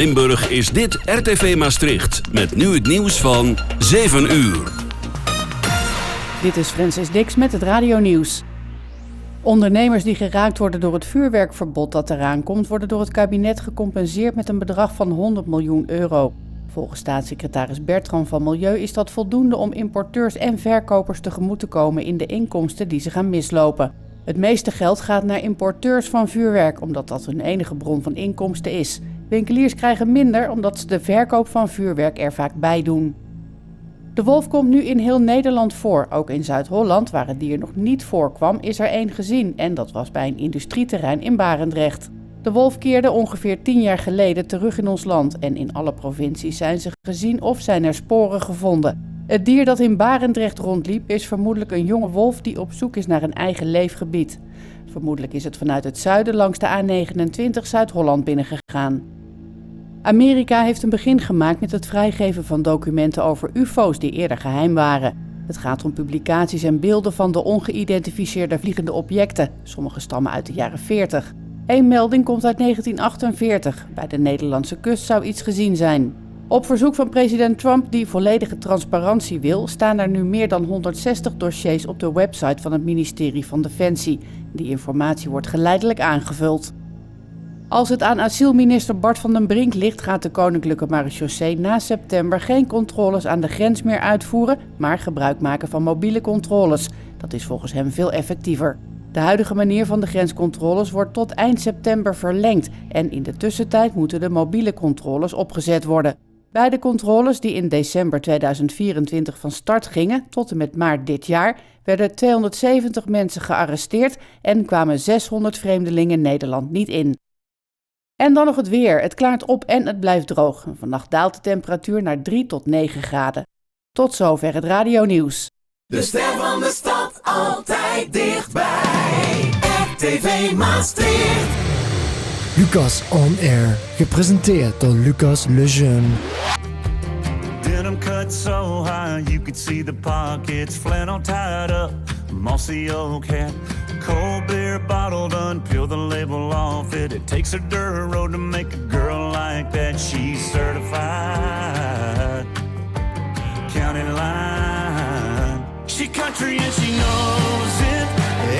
Limburg is dit RTV Maastricht. Met nu het nieuws van 7 uur. Dit is Francis Dix met het radionieuws. Ondernemers die geraakt worden door het vuurwerkverbod dat eraan komt, worden door het kabinet gecompenseerd met een bedrag van 100 miljoen euro. Volgens staatssecretaris Bertram van Milieu is dat voldoende om importeurs en verkopers tegemoet te komen in de inkomsten die ze gaan mislopen. Het meeste geld gaat naar importeurs van vuurwerk, omdat dat hun enige bron van inkomsten is. Winkeliers krijgen minder omdat ze de verkoop van vuurwerk er vaak bij doen. De wolf komt nu in heel Nederland voor. Ook in Zuid-Holland, waar het dier nog niet voorkwam, is er één gezien. En dat was bij een industrieterrein in Barendrecht. De wolf keerde ongeveer 10 jaar geleden terug in ons land. En in alle provincies zijn ze gezien of zijn er sporen gevonden. Het dier dat in Barendrecht rondliep is vermoedelijk een jonge wolf die op zoek is naar een eigen leefgebied. Vermoedelijk is het vanuit het zuiden langs de A29 Zuid-Holland binnengegaan. Amerika heeft een begin gemaakt met het vrijgeven van documenten over UFO's die eerder geheim waren. Het gaat om publicaties en beelden van de ongeïdentificeerde vliegende objecten. Sommige stammen uit de jaren 40. Eén melding komt uit 1948. Bij de Nederlandse kust zou iets gezien zijn. Op verzoek van president Trump, die volledige transparantie wil, staan er nu meer dan 160 dossiers op de website van het ministerie van Defensie. Die informatie wordt geleidelijk aangevuld. Als het aan asielminister Bart van den Brink ligt, gaat de Koninklijke Marechaussee na september geen controles aan de grens meer uitvoeren, maar gebruik maken van mobiele controles. Dat is volgens hem veel effectiever. De huidige manier van de grenscontroles wordt tot eind september verlengd en in de tussentijd moeten de mobiele controles opgezet worden. Bij de controles die in december 2024 van start gingen tot en met maart dit jaar werden 270 mensen gearresteerd en kwamen 600 vreemdelingen Nederland niet in. En dan nog het weer. Het klaart op en het blijft droog. Vannacht daalt de temperatuur naar 3 tot 9 graden. Tot zover het radionieuws. De ster van de stad, altijd dichtbij. RTV Maastricht. Lucas On Air, gepresenteerd door Lucas Lejeune. Denim cut so high you could see the pockets, flannel tied up, mossy oak hat, cold beer bottle done, peel the label off it. It takes a dirt road to make a girl like that. She's certified, county line. She country and she knows it.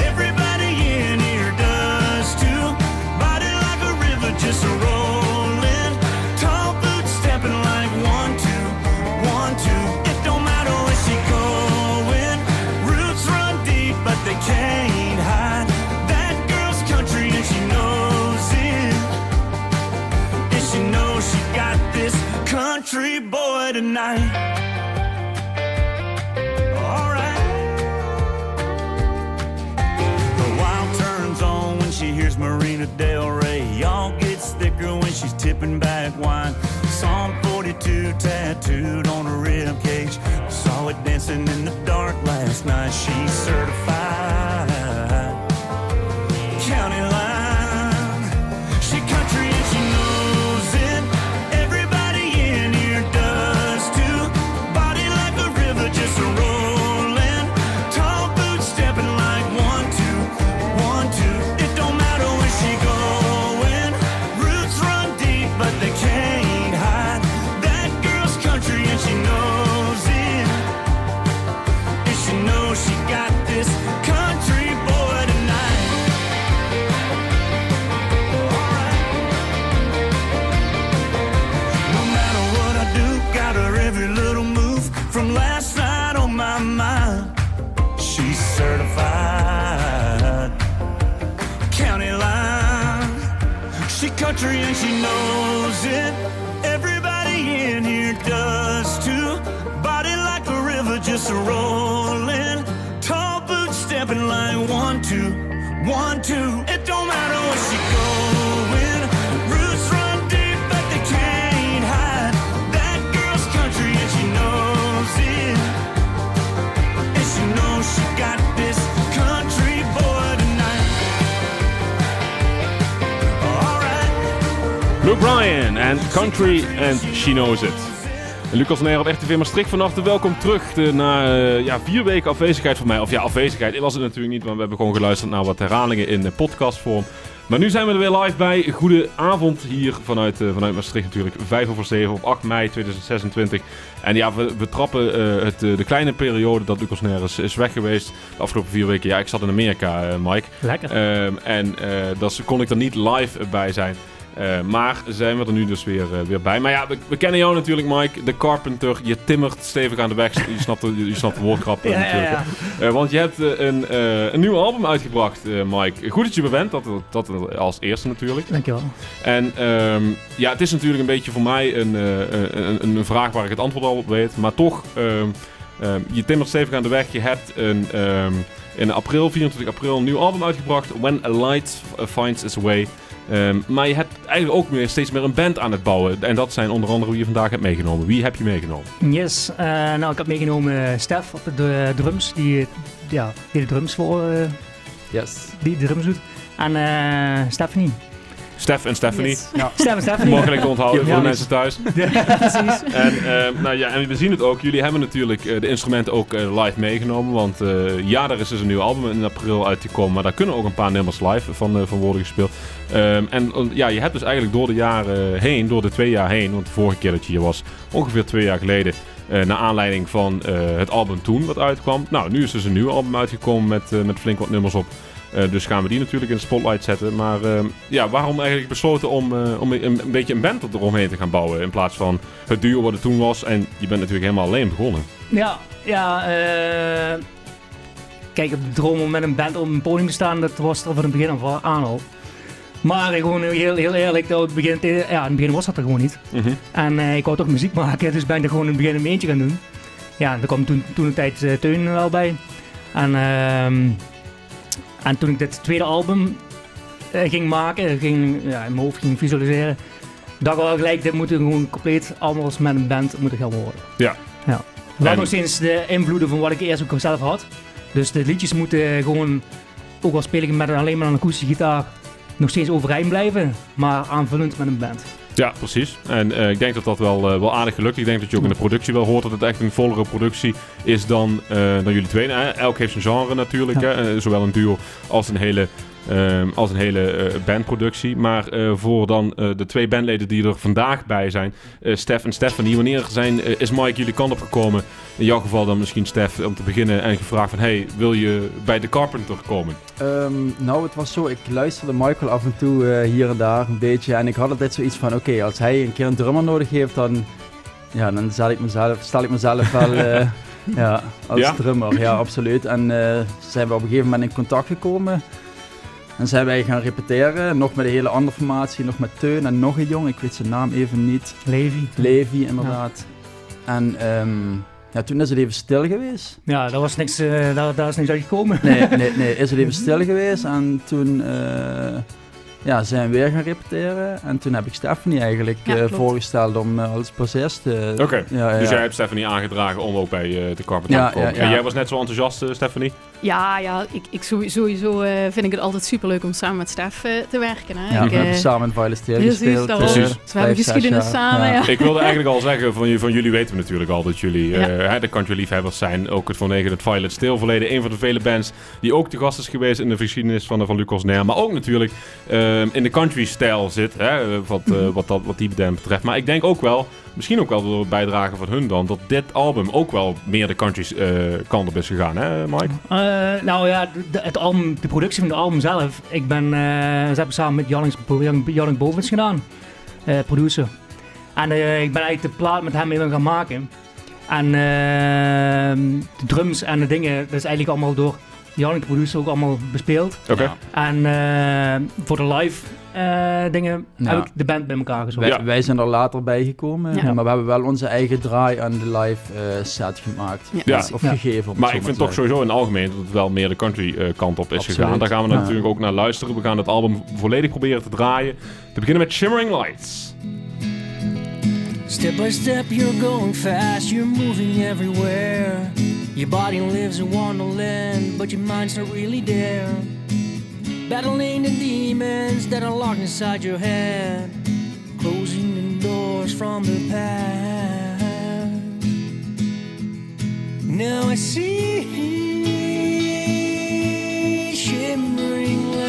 Everybody in here does too. Body like a river, just a rolling. Tall boots stepping like 1, 2, 1, 2. It don't matter where she going. Roots run deep, but they can't hide. That girl's country and she knows it. And she knows she got this country boy tonight. She hears Marina Del Rey. Y'all gets thicker when she's tipping back wine. Psalm 42 tattooed on her rib cage. Saw it dancing in the dark last night. She's certified, county line. She country and she knows it. Everybody in here does too. Body like a river, just a rolling. Tall boots stepping like 1, 2, 1, 2. But they can't hide that girl's country and she knows it. And she knows she got this country boy tonight. Alright. No matter what I do, got her every little move from last night on my mind. She's certified, county line. She country and she knows it. Everybody in here does too. Body like a river, just a rolling. Tall boots stepping like 1, 2, 1, 2. It don't matter where she going. Roots run deep, but they can't hide. That girl's country and she knows it. And she knows she got this country boy tonight. Luke Bryan en Country and She Knows It. En Lucas Neer op RTV Maastricht vannacht. Welkom terug na 4 weken afwezigheid van mij. Of ja, afwezigheid was het natuurlijk niet, want we hebben gewoon geluisterd naar wat herhalingen in podcastvorm. Maar nu zijn we er weer live bij. Goedenavond hier vanuit Maastricht natuurlijk. 7:05 op 8 mei 2026. En ja, we trappen de kleine periode dat Lucas Neres is weg geweest. De afgelopen 4 weken. Ja, ik zat in Amerika, Mike. Lekker. Dus kon ik er niet live bij zijn. Maar zijn we er nu dus weer bij. Maar ja, we kennen jou natuurlijk, Mike. De Carpenter. Je timmert stevig aan de weg. Je snapt de woordgrap natuurlijk. Ja. Want je hebt een nieuw album uitgebracht, Mike. Goed dat je er bent. Dat als eerste natuurlijk. Dankjewel. En ja, het is natuurlijk een beetje voor mij een vraag waar ik het antwoord al op weet. Maar toch, je timmert stevig aan de weg. Je hebt in 24 april, een nieuw album uitgebracht. When a Light Finds Its Way. Maar je hebt eigenlijk ook steeds meer een band aan het bouwen. En dat zijn onder andere wie je vandaag hebt meegenomen. Wie heb je meegenomen? Yes, ik heb meegenomen Stef op de drums. Die de drums voor... Die de drums doet. En Stephanie. Stef en Stephanie. Yes. Ja. Stef en Stephanie. Mogelijk te onthouden voor de mensen thuis. Precies. En we zien het ook. Jullie hebben natuurlijk de instrumenten ook live meegenomen. Want daar is dus een nieuw album in april uitgekomen. Maar daar kunnen ook een paar nummers live van worden gespeeld. Je hebt dus eigenlijk door de jaren heen, door de 2 jaar heen. Want de vorige keer dat je hier was, ongeveer 2 jaar geleden. Naar aanleiding van het album toen wat uitkwam. Nou, nu is dus een nieuw album uitgekomen met flink wat nummers op. Dus gaan we die natuurlijk in de spotlight zetten. Maar waarom eigenlijk besloten om een beetje een band eromheen te gaan bouwen? In plaats van het duo wat het toen was. En je bent natuurlijk helemaal alleen begonnen. Kijk, de droom om met een band op een podium te staan, dat was er van het begin af aan al. Maar gewoon heel eerlijk, in het begin was dat er gewoon niet. Mm-hmm. En ik wou toch muziek maken, dus ben ik er gewoon in het begin een eentje gaan doen. Ja, er kwam toen een tijd Teun wel bij. En toen ik dit tweede album ging maken, in mijn hoofd ging visualiseren, dacht ik wel gelijk, dit moet gewoon compleet allemaal met een band moeten gaan worden. Ja. Wel nog steeds de invloeden van wat ik eerst ook zelf had. Dus de liedjes moeten gewoon, ook al speel ik met alleen maar een akoestische gitaar, nog steeds overeind blijven, maar aanvullend met een band. Ja, precies. En ik denk dat dat wel aardig gelukt. Ik denk dat je ook in de productie wel hoort dat het echt een vollere productie is dan jullie twee. Elk heeft zijn genre natuurlijk, hè? Zowel een duo als een hele bandproductie. Maar voor dan de 2 bandleden die er vandaag bij zijn, Stef en Stephanie, wanneer is Mike jullie kant op gekomen? In jouw geval dan misschien Stef om te beginnen en gevraagd van, hey, wil je bij de Carpenter komen? Het was zo, ik luisterde Michael af en toe hier en daar een beetje en ik had altijd zoiets van, oké, als hij een keer een drummer nodig heeft, dan stel ik mezelf wel als drummer. Ja, absoluut. En zijn we op een gegeven moment in contact gekomen. En zijn wij gaan repeteren, nog met een hele andere formatie, nog met Teun en nog een jongen, ik weet zijn naam even niet. Levi, inderdaad. Ja. En toen is het even stil geweest. Ja, daar was niks, daar is niks uitgekomen. Nee, is het even stil geweest en toen zijn we weer gaan repeteren. En toen heb ik Stephanie eigenlijk voorgesteld om als bassist. Oké, dus jij hebt Stephanie aangedragen om ook bij de Carpenter te komen. En jij was net zo enthousiast, Stephanie? Ja, ik sowieso vind ik het altijd superleuk om samen met Stef te werken. Hè? Ja, we hebben samen in Violet Steel gespeeld. Precies. Dus we hebben geschiedenis samen. Ja. Ik wilde eigenlijk al zeggen, van jullie weten we natuurlijk al dat jullie de country liefhebbers zijn. Ook vanwege het Violet Steel verleden. Een van de vele bands die ook te gast is geweest in de geschiedenis van Lucas Neer. Maar ook natuurlijk in de country stijl zit, hè, wat die band betreft. Maar ik denk ook wel, misschien ook wel door het bijdragen van hun dan, dat dit album ook wel meer de country kant op is gegaan, hè Mike? De productie van het album zelf, ze hebben samen met Jannik Bovens gedaan, producer. En ik ben eigenlijk de plaat met hem mee gaan maken. En de drums en de dingen, dat is eigenlijk allemaal door Jannik, de producer, ook allemaal bespeeld. Okay. En voor de live dingen heb ik de band bij elkaar gezocht. Wij zijn er later bij gekomen, maar we hebben wel onze eigen draai aan de live set gemaakt. Of gegeven. Maar ik vind toch sowieso in het algemeen dat het wel meer de country kant op is gegaan. Daar gaan we natuurlijk ook naar luisteren. We gaan het album volledig proberen te draaien. Te beginnen met Shimmering Lights. Step by step you're going fast, you're moving everywhere. Your body lives in wonderland, but your mind's not really there. Battling the demons that are locked inside your head, closing the doors from the past. Now I see shimmering lights.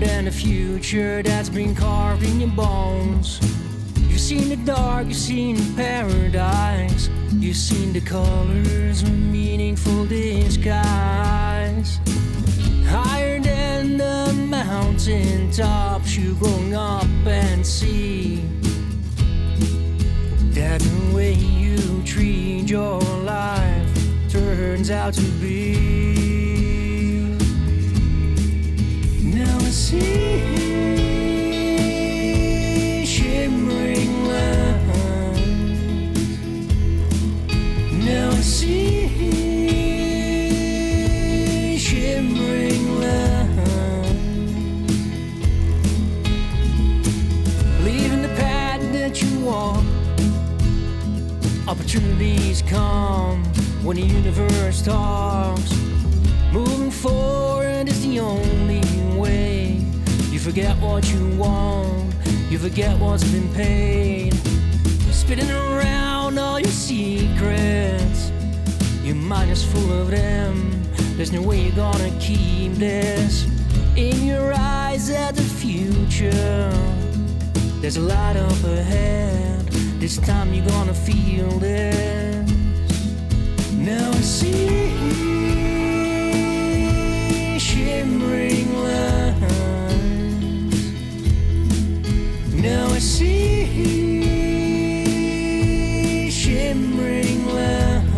than the future that's been carved in your bones. You've seen the dark, you've seen paradise. You've seen the colors of meaningful disguise. Higher than the mountain tops, you're going up and see that the way you treat your life turns out to be. Now I see shimmering lines. Now I see shimmering lines. Leaving the path that you walk. Opportunities come when the universe talks. Moving forward is the only way. You forget what you want, you forget what's been paid. Spinning around all your secrets, your mind is full of them. There's no way you're gonna keep this in your eyes at the future. There's a light up ahead, this time you're gonna feel this. Now I see shimmering lines. Now I see shimmering lines.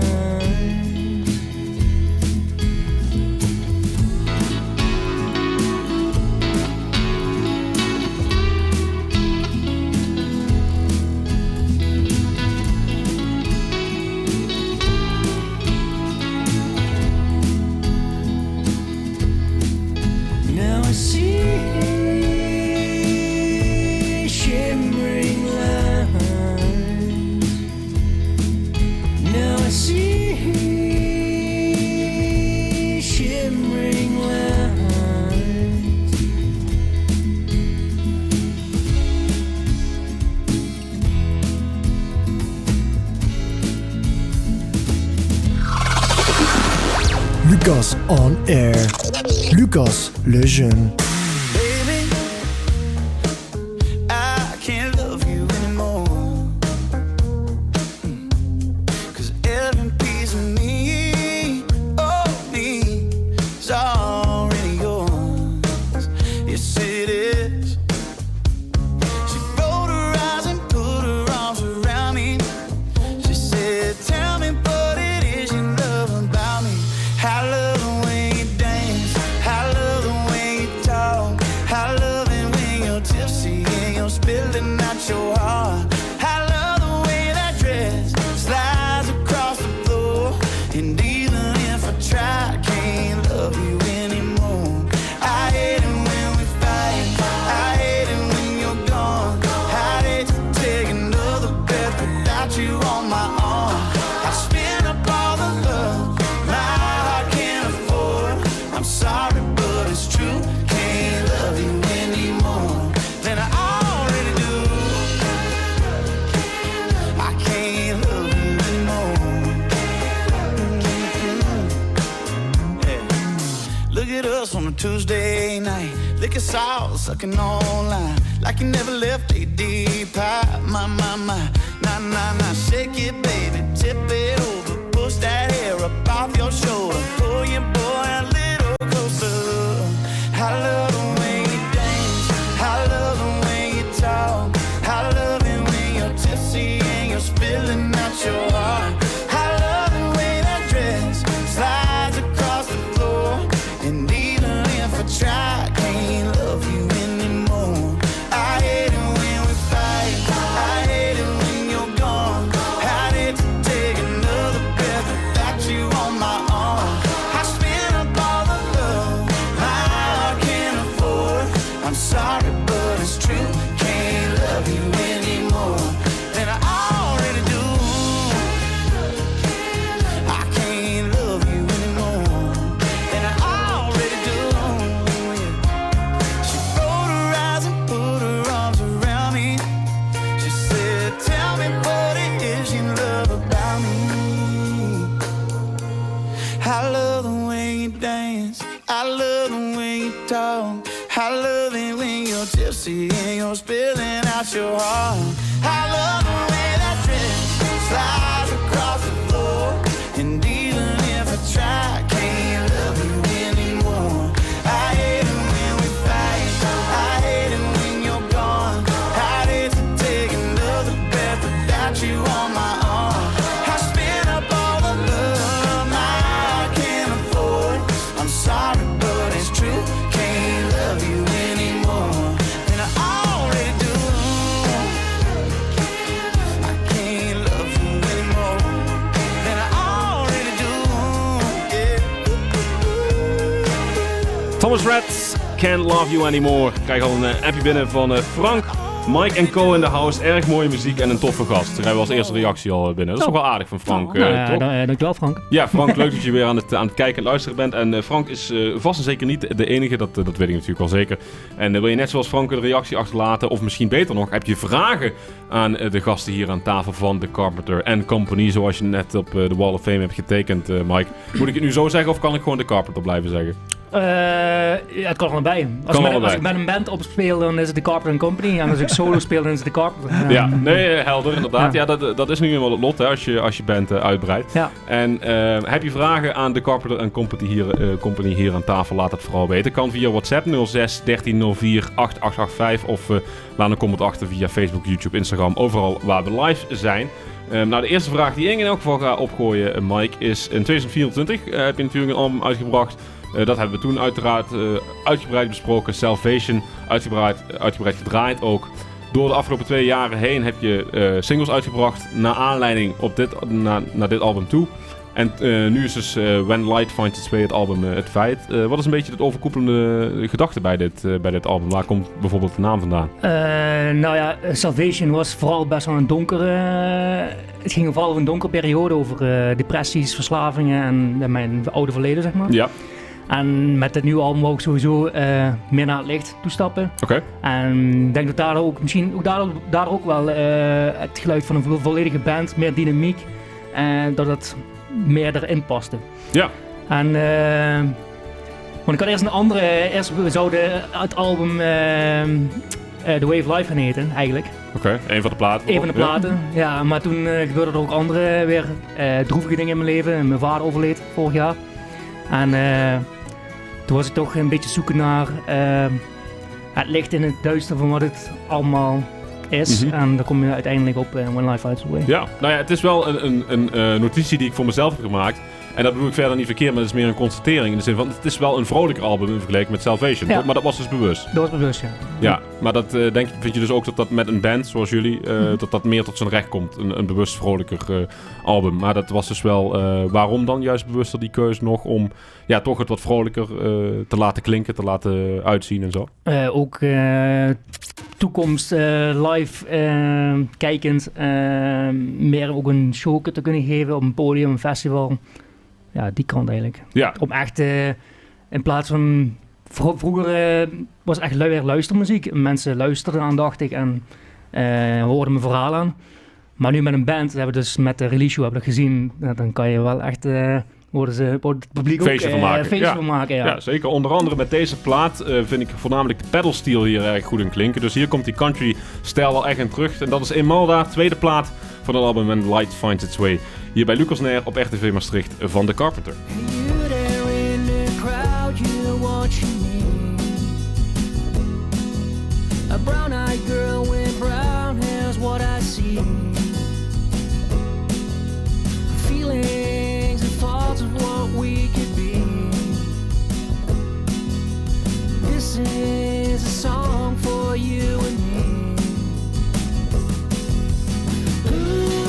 Now I see shimmering lines. Now I see shimmering lines. Lucas on air. Lucas le jeune. Baby, I can't love you anymore. 'Cause every piece of me, oh me, is already yours. Yes it is. She rolled her eyes and put her arms around me. She said, tell me what it is you love about me. I love the way you dance, I love the way you talk, I love it when you're tipsy and you're spilling out your heart. I love the way that dress slides across the floor. And even if I try, I can't love you anymore. I hate it when we fight, I hate it when you're gone. I hate to take another breath without you on my arm. I spend up all the love my heart can't afford. I'm sorry, but it's true. Can't love you anymore than I already do. I can't love you anymore. Yeah. Look at us on a Tuesday night, liquor sauce, sucking online, like you never left a deep pie. My, nah, nah, nah, shake it, baby, tip it over, push that hair up off your shoulder, pull your boy a little closer. I love the way you dance, I love the way you talk, I love it when you're tipsy and you're spilling out your heart. I love the way that dress slides across the floor. And even if I try, I can't love you anymore. I hate it when we fight, I hate it when you're gone. I hate to take another breath without you on my arm. I spend seeing you're spilling out your heart. I love the way that dress slides across the floor. And even if I try, I can't love you anymore. I hate it when we fight, I hate it when you're gone. I'd hate to take another breath without you on my arm. I spend up all the love I can't afford. I'm sorry, but it's true, can't love you anymore. And I already do. I can't love you anymore. And I already do, yeah. Thomas Rhett, Can't Love You Anymore. Ik krijg al een appje binnen van Frank, Mike en Co in de house. Erg mooie muziek en een toffe gast. Daar hebben we als eerste reactie al binnen. Dat is toch wel aardig van Frank. Dankjewel Frank. Ja, Frank, leuk dat je weer aan het kijken en luisteren bent. En Frank is vast en zeker niet de enige, dat weet ik natuurlijk wel zeker. En wil je net zoals Frank een reactie achterlaten, of misschien beter nog, heb je vragen aan de gasten hier aan tafel van The Carpenter & Company, zoals je net op de Wall of Fame hebt getekend, Mike. Moet ik het nu zo zeggen of kan ik gewoon The Carpenter blijven zeggen? Het kan er bij. Als ik met een band opspeel, dan is het The Carpenter & Company. En als ik solo speel, dan is het The Carpenter. Ja, nee, helder, inderdaad. Ja, dat is nu eenmaal het lot, hè, als je band uitbreidt. Ja. En heb je vragen aan The Carpenter & Company hier aan tafel, laat het vooral weten. Kan via WhatsApp 06 1304 8885 of laat een comment achter via Facebook, YouTube, Instagram, overal waar we live zijn. Nou, de eerste vraag die ik in elk geval ga opgooien, Mike, is in 2024 heb je natuurlijk een album uitgebracht. Dat hebben we toen uiteraard uitgebreid besproken. Salvation, uitgebreid gedraaid ook. Door de afgelopen 2 jaren heen heb je singles uitgebracht naar aanleiding naar dit album toe. En nu is dus When Light Finds Its Way het album het feit. Wat is een beetje het overkoepelende gedachte bij dit album? Waar komt bijvoorbeeld de naam vandaan? Nou ja, Salvation was vooral best wel een donkere... het ging vooral over een donkere periode, over depressies, verslavingen en mijn oude verleden, zeg maar. Ja. En met het nieuwe album wou ik sowieso meer naar het licht toestappen. Oké. En ik denk dat daardoor ook misschien daardoor ook wel het geluid van een volledige band, meer dynamiek, en dat het meer erin paste. Ja. En want ik had eerst een andere, we zouden het album The Way of Life gaan heten, eigenlijk. Oké, een van de platen. Een van de platen, ja. Maar toen gebeurden er ook andere weer droevige dingen in mijn leven. Mijn vader overleed vorig jaar. En toen was ik toch een beetje zoeken naar het licht in het duister van wat het allemaal is. Mm-hmm. En daar kom je uiteindelijk op When Life Finds Its Way. Ja, nou ja, het is wel een notitie die ik voor mezelf heb gemaakt. En dat bedoel ik verder niet verkeerd, maar het is meer een constatering. In de zin van, het is wel een vrolijker album in vergelijking met Salvation. Ja. Maar dat was dus bewust. Dat was bewust, ja. Ja, maar dat vind je dus ook dat met een band zoals jullie, dat meer tot zijn recht komt. Een bewust vrolijker album. Maar dat was dus wel, waarom dan juist bewuster die keuze nog om toch het wat vrolijker te laten klinken, te laten uitzien en zo? Ook toekomst, live kijkend, meer ook een show te kunnen geven op een podium, een festival. Ja, die kant eigenlijk. Ja. Om echt, in plaats van... Vroeger was het echt weer luistermuziek. Mensen luisterden aandachtig en hoorden mijn verhaal aan. Maar nu met een band, hebben we dus met de release show hebben we gezien. Dan kan je wel echt... wordt het publiek feestje ook van maken. Ja, zeker. Onder andere met deze plaat vind ik voornamelijk de pedalsteel hier erg goed in klinken. Dus hier komt die country-stijl wel echt in terug. En dat is Imelda, tweede plaat van het album When Light Finds Its Way. Hier bij Lucas Nair op RTV Maastricht van The Carpenter. A brown-eyed girl with brown hair's what I see. Feelings and thoughts of what we could be. This is a song for you and me. Ooh,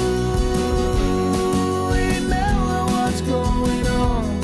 remember what's going on.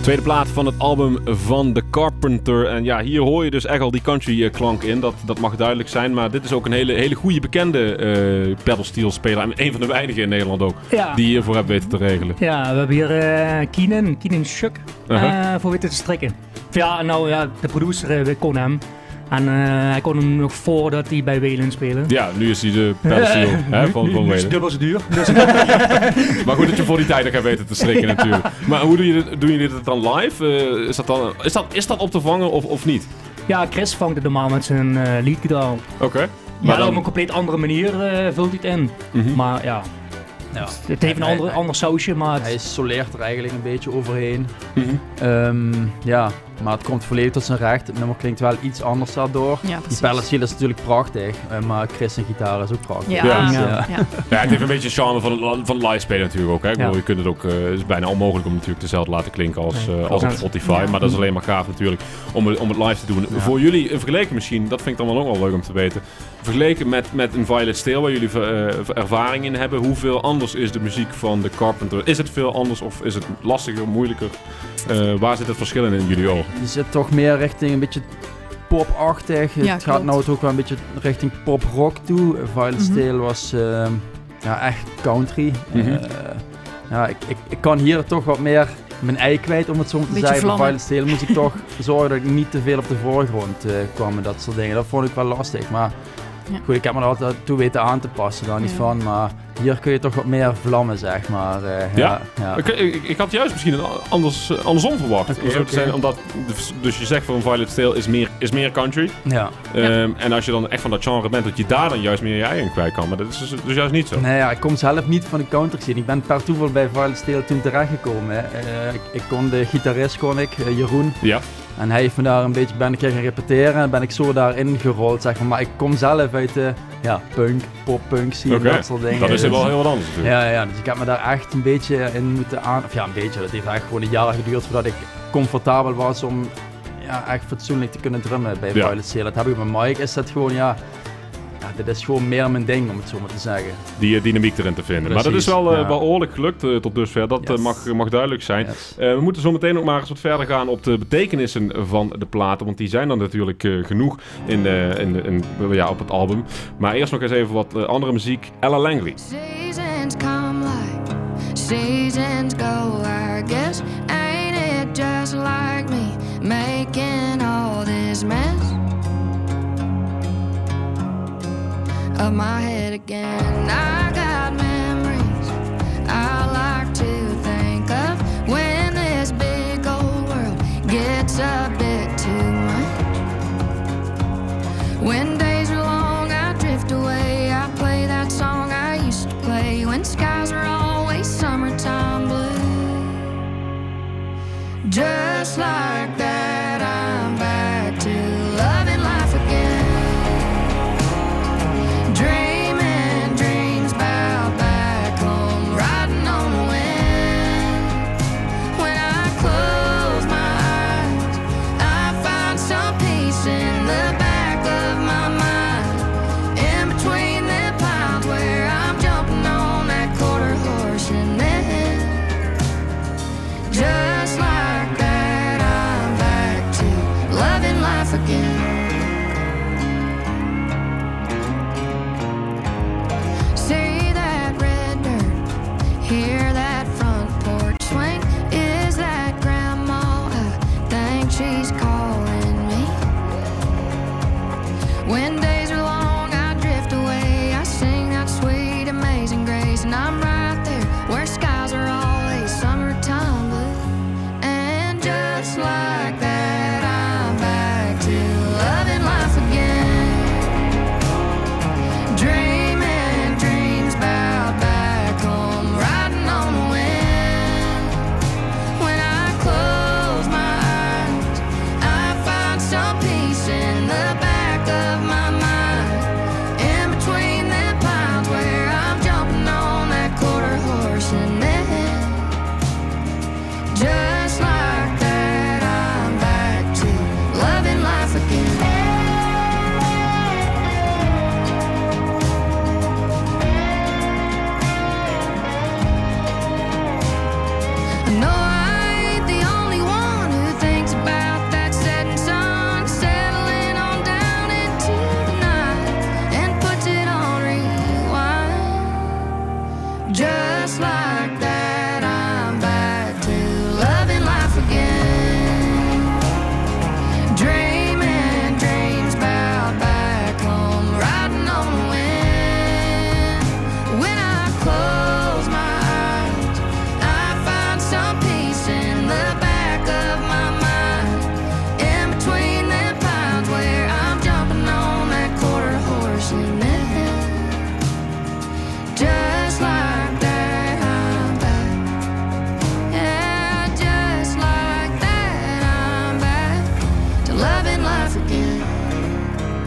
Tweede plaat van het album van The Carpenter. En ja, hier hoor je dus echt al die country klank in. Dat mag duidelijk zijn. Maar dit is ook een hele goede bekende pedalsteel speler. En een van de weinigen in Nederland ook. Ja. Die hiervoor hebben weten te regelen. Ja, we hebben hier Keenan Schuck voor weten te strikken. Ja, nou ja, de producer kon hem. En hij kon hem nog voordat hij bij Waylon speelde. Ja, nu is hij de pedalsteel van Waylon. Nu is het dubbel zo duur. Maar goed dat je voor die tijd nog gaat weten te strikken natuurlijk. Maar hoe doen jullie dit dan live? Is dat op te vangen of niet? Ja, Chris vangt het normaal met zijn leadgitaar. Oké. Maar dan op een compleet andere manier vult hij het in. Mm-hmm. Maar ja... Ja. Het heeft een ander sausje, maar... Hij soleert er eigenlijk een beetje overheen. Mm-hmm. Ja, maar het komt volledig tot zijn recht. Het nummer klinkt wel iets anders daardoor. Ja, die pedalsteel is natuurlijk prachtig, maar Chris' gitaar is ook prachtig. Ja, het heeft een beetje charme van live spelen natuurlijk ook. Hè? Ik bedoel, je kunt het ook, het is bijna onmogelijk om natuurlijk dezelfde te laten klinken als op Spotify. Maar dat is alleen maar gaaf natuurlijk om het live te doen. Ja. Voor jullie vergeleken misschien, dat vind ik dan wel ook wel leuk om te weten. Vergeleken met een Violet Steel waar jullie ervaring in hebben, hoeveel anders is de muziek van The Carpenter? Is het veel anders of is het lastiger, moeilijker? Waar zit het verschil in jullie ogen? Je zit toch meer richting een beetje popachtig. Ja, het gaat nou ook wel een beetje richting pop-rock toe. Violet Steel was echt country. Mm-hmm. Ik kan hier toch wat meer mijn ei kwijt, om het zo te zeggen. Bij Violet Steel moest ik toch zorgen dat ik niet te veel op de voorgrond kwam en dat soort dingen. Dat vond ik wel lastig, maar... Ja. Goed, ik heb me er altijd toe weten aan te passen, daar niet van, maar hier kun je toch wat meer vlammen, zeg maar. Ja. Ik had juist misschien andersom verwacht. Okay. Omdat, dus je zegt van Violet Steel is meer country. Ja. En als je dan echt van dat genre bent, dat je daar dan juist meer je eigen kwijt kan. Maar dat is dus juist niet zo. Nee, ik kom zelf niet van de country scene. Ik ben per toeval bij Violet Steel toen terechtgekomen. Ik kon de gitarist, Jeroen. Ja. En hij heeft me daar een keer gaan repeteren en ben ik zo daarin gerold, zeg maar. Maar ik kom zelf uit de punk, pop-punk scene, dat soort dingen. Dat is wel heel wat anders natuurlijk. Ja, dus ik heb me daar echt een beetje in moeten dat heeft eigenlijk gewoon een jaar geduurd voordat ik comfortabel was om echt fatsoenlijk te kunnen drummen bij Violet Steel. Dat heb ik met Mike, is dat gewoon, dit is gewoon meer mijn ding, om het zo maar te zeggen. Die dynamiek erin te vinden. Precies, maar dat is wel behoorlijk gelukt tot dusver. Dat mag duidelijk zijn. Yes. We moeten zo meteen ook maar eens wat verder gaan op de betekenissen van de platen. Want die zijn dan natuurlijk genoeg op het album. Maar eerst nog eens even wat andere muziek. Ella Langley. Seasons come like seasons go, I guess. Ain't it just like me making all this mess of my head again? I got memories I like to think of when this big old world gets a bit too much. When days are long, I drift away. I play that song I used to play when skies are always summertime blue. Just like that, I'm back to loving life again. Dreaming dreams about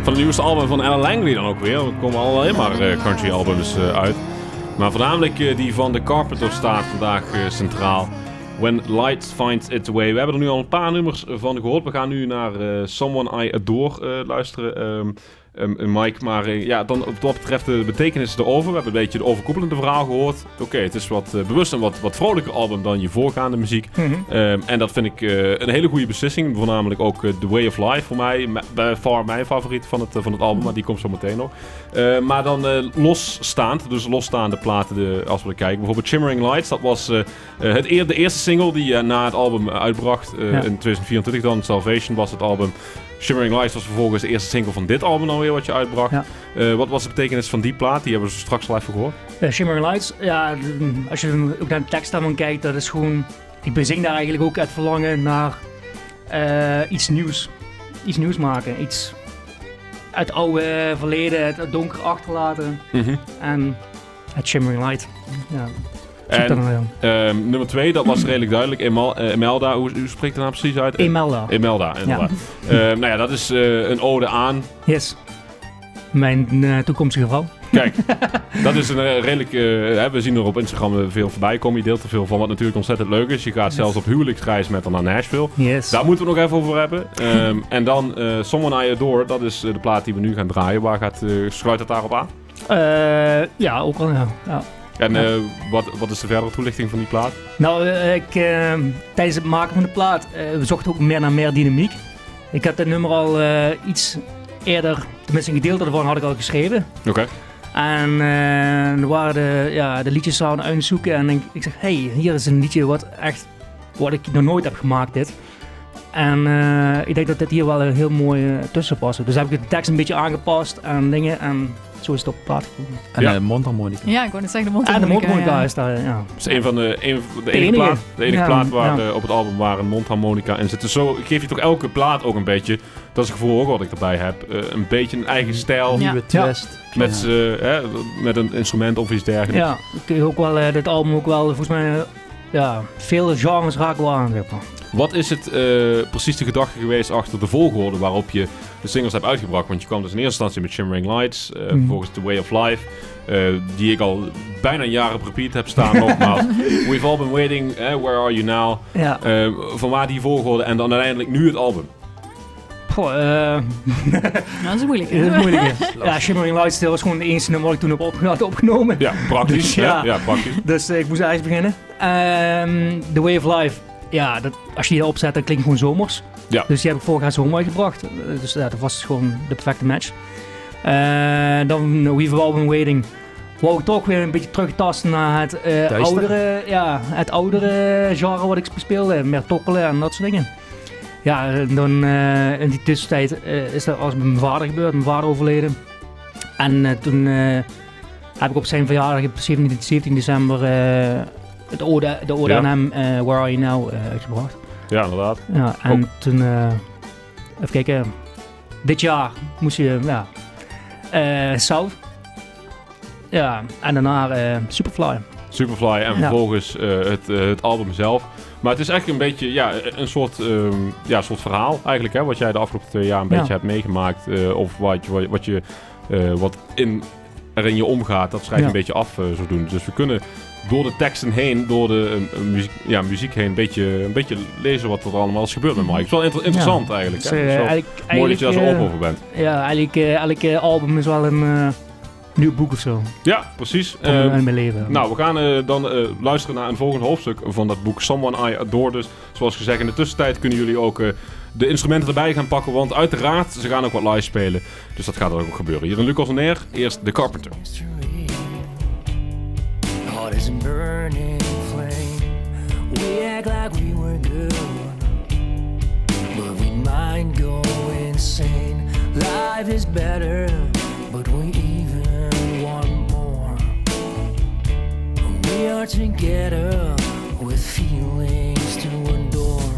Van het nieuwste album van Alan Langley dan ook weer. Er komen alleen maar country albums uit. Maar voornamelijk die van The Carpenters staat vandaag centraal. When Light Finds Its Way. We hebben er nu al een paar nummers van gehoord. We gaan nu naar Someone I Adore luisteren. Mike, maar dan wat betreft de betekenis erover. We hebben een beetje de overkoepelende verhaal gehoord. Oké, het is wat bewust een wat vrolijker album dan je voorgaande muziek. Mm-hmm. En dat vind ik een hele goede beslissing. Voornamelijk ook The Way of Life voor mij. Bij far mijn favoriet van het album, maar die komt zo meteen nog. Maar dan losstaande platen als we er kijken. Bijvoorbeeld Shimmering Lights, dat was de eerste single die na het album uitbracht. In 2024 dan. Salvation was het album. Shimmering Lights was vervolgens de eerste single van dit album alweer wat je uitbracht. Ja. Wat was de betekenis van die plaat? Die hebben we straks al even gehoord. Shimmering Lights, ja, als je ook naar de tekst daarvan kijkt, dat is gewoon... Ik bezing daar eigenlijk ook uit verlangen naar iets nieuws. Iets nieuws maken. Iets uit het oude verleden, het donker achterlaten. Mm-hmm. En het Shimmering Light. Ja. En nummer 2, dat was redelijk duidelijk. Emelda, hoe spreekt de naam precies uit? Emelda, inderdaad. Ja. Dat is een ode aan... Yes. Mijn toekomstige vrouw. Kijk, dat is een redelijk... we zien er op Instagram veel voorbij komen. Je deelt er veel van, wat natuurlijk ontzettend leuk is. Je gaat zelfs op huwelijksreis met haar naar Nashville. Yes. Daar moeten we nog even over hebben. En dan Someone I Adore, dat is de plaat die we nu gaan draaien. Waar sluit het daarop aan? Ja, ook wel, ja. En wat is de verdere toelichting van die plaat? Nou, tijdens het maken van de plaat, we zochten ook meer naar meer dynamiek. Ik had het nummer al iets eerder, tenminste een gedeelte ervan had ik al geschreven. Oké. En er waren de liedjes aan het zoeken en ik zeg, hey, hier is een liedje wat ik nog nooit heb gemaakt dit. En ik denk dat dit hier wel heel mooi tussen past. Dus heb ik de tekst een beetje aangepast en dingen en... Zo is het op de plaat gekomen. En de mondharmonica. Ja, ik wou net zeggen de mondharmonica. En de mondharmonica is daar, ja. Dat is de enige plaat waar op het album waar een mondharmonica in zit. Dus zo geef je toch elke plaat ook een beetje, dat is het gevoel ook wat ik erbij heb, een beetje een eigen stijl. Nieuwe twist. Met een instrument of iets dergelijks. Ja, kun je ook wel, dit album ook wel, volgens mij, veel genres raken wel aan. Wat is het precies de gedachte geweest achter de volgorde waarop je de singles hebt uitgebracht? Want je kwam dus in eerste instantie met Shimmering Lights, vervolgens The Way of Life, die ik al bijna een jaar op repeat heb staan nogmaals. We've all been waiting, where are you now? Ja. Van waar die volgorde en dan uiteindelijk nu het album? Dat is moeilijk. Ja, Shimmering Lights was gewoon de eerste nummer wat ik toen had opgenomen. Ja, praktisch. Dus, praktisch. Dus ik moest eigenlijk beginnen. The Way of Life. Ja, als je die opzet, dan klinkt gewoon zomers. Ja. Dus die heb ik vorig jaar zomer uitgebracht. Dus dat was gewoon de perfecte match. Dan We've All Been Waiting. Wou ik toch weer een beetje terugtasten naar het oudere genre wat ik speelde. Meer tokkelen en dat soort dingen. Ja, dan in die tussentijd is dat als met mijn vader gebeurd. Mijn vader overleden. En toen heb ik op zijn verjaardag op 17 december... de ode aan hem, Where Are You Now, uitgebracht. Ja, inderdaad. Ja, en toen, even kijken, dit jaar moest je, South. Ja, en daarna Superfly. Superfly en vervolgens het album zelf. Maar het is echt een beetje een soort verhaal eigenlijk, hè, wat jij de afgelopen 2 jaar een beetje hebt meegemaakt. Of wat er in je omgaat, dat schrijf je een beetje af zo doen. Dus we kunnen door de teksten heen, door de muziek heen, een beetje lezen wat er allemaal is gebeurd met Mike. Het is wel interessant eigenlijk. Dus, mooi dat je daar zo open over bent. Ja, elke album is wel een nieuw boek of zo. Ja, precies. In mijn leven. Nou, we gaan dan luisteren naar een volgend hoofdstuk van dat boek Someone I Adore. Dus zoals gezegd, in de tussentijd kunnen jullie ook de instrumenten erbij gaan pakken. Want uiteraard, ze gaan ook wat live spelen. Dus dat gaat er ook gebeuren. Hier in Lucas On Air, eerst The Carpenter. Heart is a burning flame. We act like we were good, but we might go insane. Life is better, but we even want more. We are together with feelings to adore.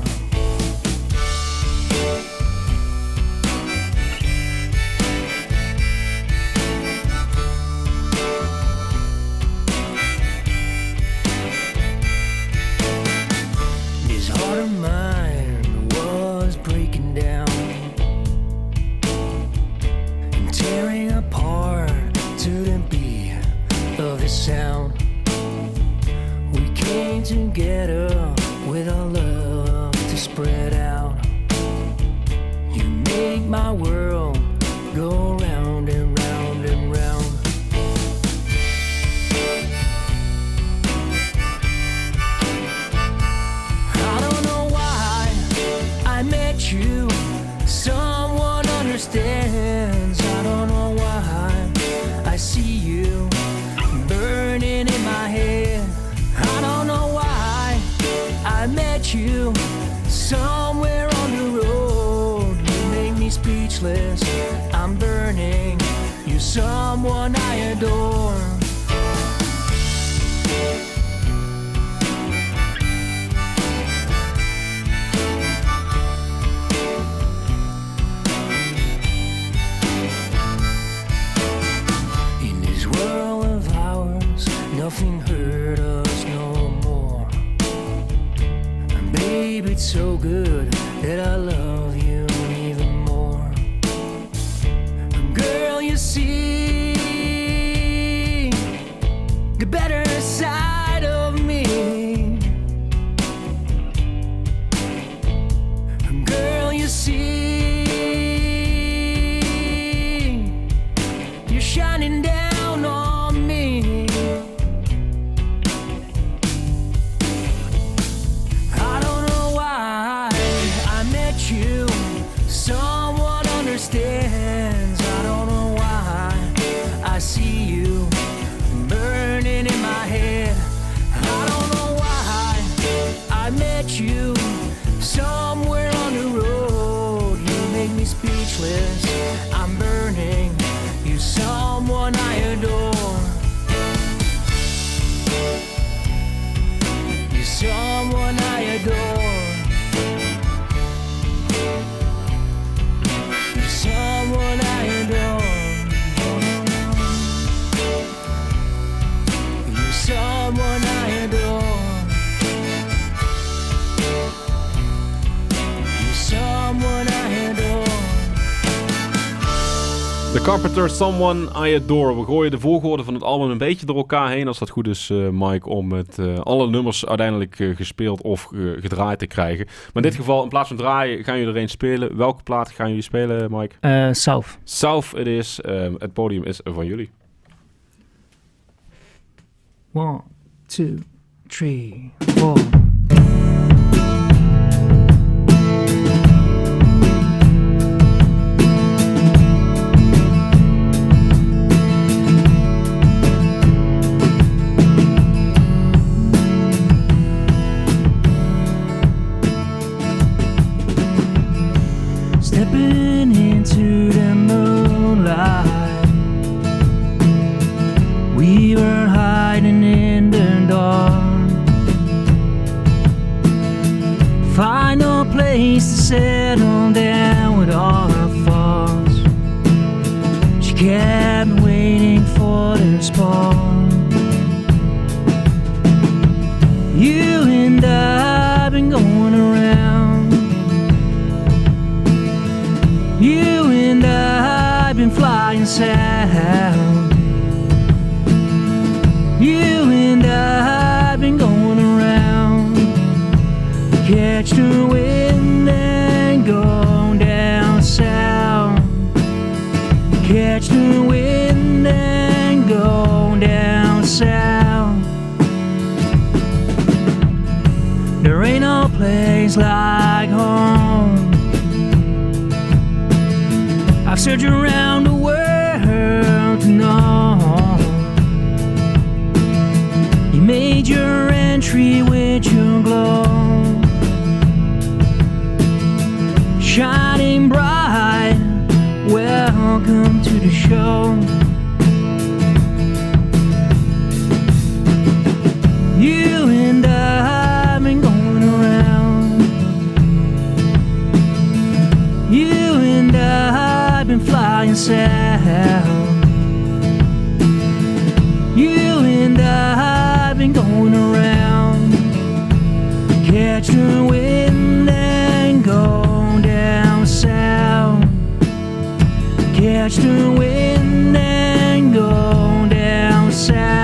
someone I adore. In this world of ours, nothing hurt us no more. And babe, it's so good that I love you even more. And girl, you see the better side of me. And girl, you see you're shining down on me. I don't know why I met you. Someone understands. I don't know why I see you burning in my head. I don't know why I met you somewhere on the road. You make me speechless. I'm burning. You're someone I adore. You're someone I adore. You're someone I adore. You're someone I adore. You're someone I adore. The Carpenters, Someone I Adore. We gooien de volgorde van het album een beetje door elkaar heen, als dat goed is, Mike, om met alle nummers uiteindelijk gespeeld of gedraaid te krijgen. Maar in dit geval, in plaats van draaien, gaan jullie er een spelen. Welke plaat gaan jullie spelen, Mike? South. South het is. Het podium is van jullie. 1, 2, 3, 4. Stepping into the moonlight, we were hiding in the dark. Find a place to settle down with all our thoughts. She kept waiting for the spark. You and I've been going around. You and I've been flying south. You and I've been going around. Catch the wind and go down south. Catch the wind and go down south. There ain't no place like home. I've searched around the world to know. You made your entry with your glow, shining bright. Welcome to the show. You and I've been going around. You and I've been flying south. You and I've been going around. Catch the wind and go down south. Catch the wind and go down south.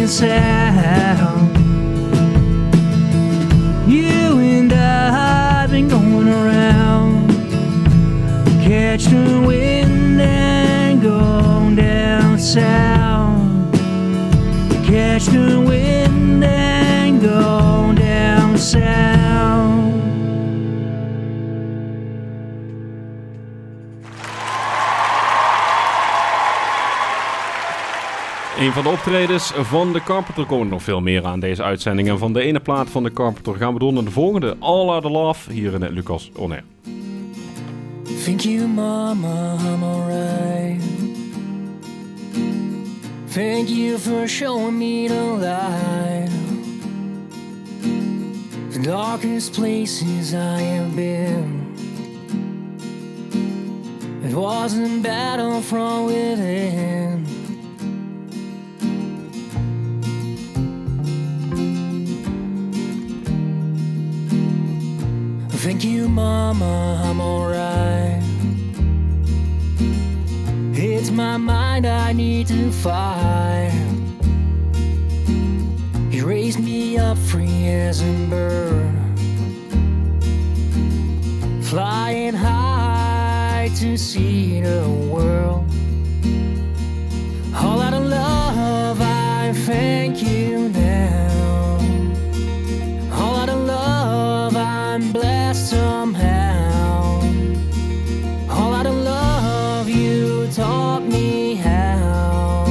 south. catch the wind and go down south. Catch the wind and go down south. Een van de optredens van The Carpenter. Komen er nog veel meer aan deze uitzending. En van de ene plaat van The Carpenter gaan we door naar de volgende. All Out of Love, hier in Lucas On Air. Thank you, Mama, I'm alright. Thank you for showing me the light. The darkest places I have been. It wasn't battle from within. Thank you, Mama, I'm alright. It's my mind I need to fight. You raised me up free as a bird, flying high to see the world. All out of love, I thank you now. All out of love, I'm blessed somehow. All out of love, you taught me how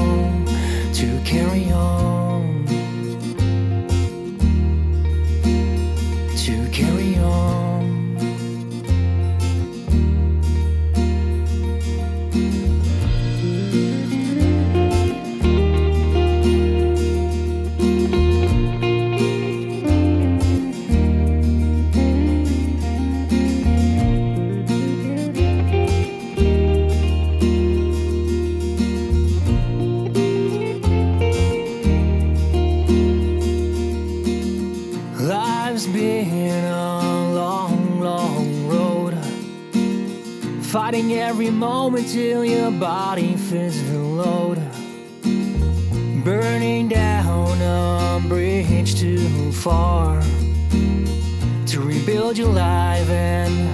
to carry on. To carry on. Life's been a long, long road, fighting every moment till your body feels the load, burning down a bridge too far to rebuild your life and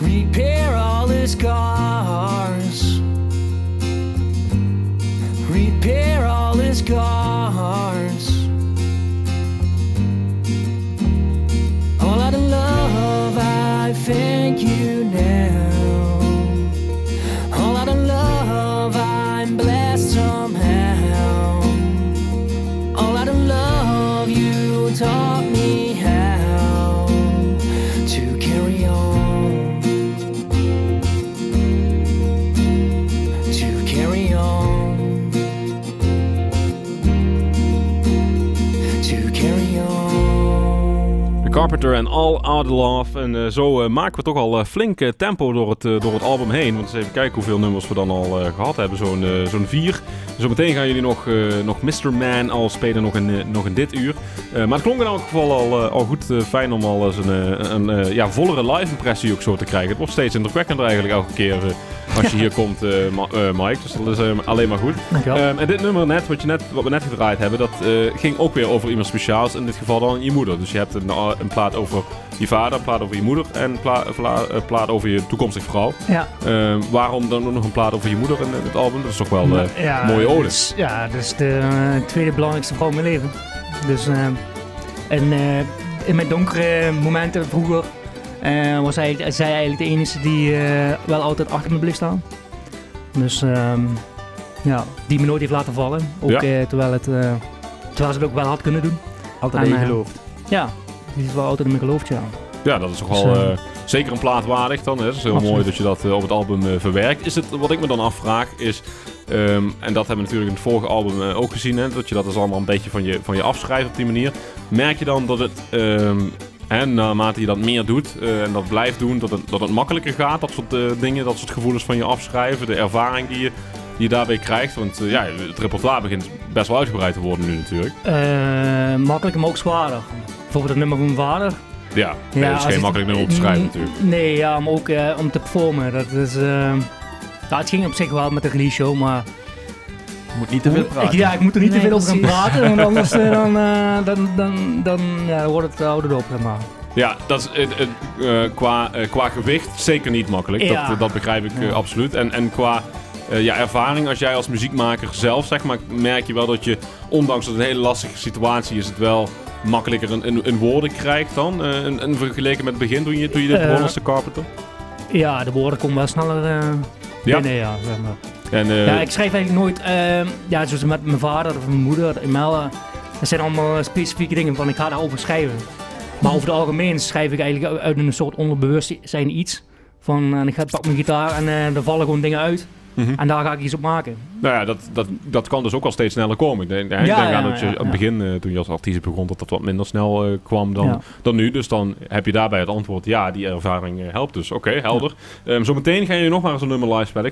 repair all the scars. Repair all the scars. All out of love, I thank you now. All out of love, I'm blessed somehow. All out of love, you taught me how to carry on. To carry on. To carry on. Carpenter en All Out of Love. En zo maken we toch al flink tempo door het album heen. Want eens even kijken hoeveel nummers we dan al gehad hebben. Zo'n 4. Zometeen gaan jullie nog Mr. Man al spelen, nog in dit uur. Maar het klonk in elk geval al goed. Fijn om al eens een vollere live impressie ook zo te krijgen. Het wordt steeds indrukwekkender eigenlijk elke keer als je hier komt, Mike. Dus dat is alleen maar goed. En dit nummer wat we net gedraaid hebben, dat ging ook weer over iemand speciaals. In dit geval dan je moeder. Dus je hebt een plaat over je vader, een plaat over je moeder en een plaat over je toekomstige vrouw. Ja. Waarom dan ook nog een plaat over je moeder in het album? Dat is toch wel een mooie ode. Dat is de tweede belangrijkste vrouw in mijn leven. Dus in mijn donkere momenten vroeger was zij eigenlijk de enige die wel altijd achter me bleef staan. Dus die me nooit heeft laten vallen. Ook terwijl ze het ook wel had kunnen doen. Altijd in je geloofd. Ja, die is wel altijd in me geloofd, ja. Ja, dat is toch wel zeker een plaat waardig dan. Hè? Het is heel mooi dat je dat op het album verwerkt. Is het, wat ik me dan afvraag is, en dat hebben we natuurlijk in het vorige album ook gezien, hè, dat je dat dus allemaal een beetje van je afschrijft op die manier. Merk je dan dat het, naarmate je dat meer doet en dat blijft doen, dat het makkelijker gaat, dat soort dingen, dat soort gevoelens van je afschrijven, de ervaring die je daarbij krijgt? Want het repertoire begint best wel uitgebreid te worden nu natuurlijk. Makkelijker, maar ook zwaarder. Bijvoorbeeld het nummer van mijn vader. Ja, dat is geen makkelijk nummer om te schrijven natuurlijk. Nee, ja, maar ook om te performen. Dat is, het ging op zich wel met de release show, maar... Je moet niet te veel praten. Ik moet er niet te veel over gaan praten, want anders dan wordt het ouder op, zeg maar. Ja, dat is qua gewicht zeker niet makkelijk. Ja. Dat begrijp ik absoluut. En qua ervaring, als jij als muziekmaker zelf, zeg maar, merk je wel dat je, ondanks dat het een hele lastige situatie is, het wel makkelijker een woorden krijgt dan? En vergeleken met het begin toen je dit begon als de Carpenter? Ja, de woorden komen wel sneller binnen, ja, zeg maar. En, ik schrijf eigenlijk nooit, zoals met mijn vader of mijn moeder, Imelda. Dat zijn allemaal specifieke dingen van ik ga daarover schrijven. Maar over het algemeen schrijf ik eigenlijk uit een soort onderbewustzijn iets. En ik pak mijn gitaar en er vallen gewoon dingen uit. Mm-hmm. En daar ga ik iets op maken. Nou ja, dat kan dus ook al steeds sneller komen. Ik denk aan dat je aan het begin, toen je als artiest begon, dat wat minder snel kwam dan nu. Dus dan heb je daarbij het antwoord, ja, die ervaring helpt dus. Oké, helder. Zometeen ga je nog maar eens een nummer live spelen.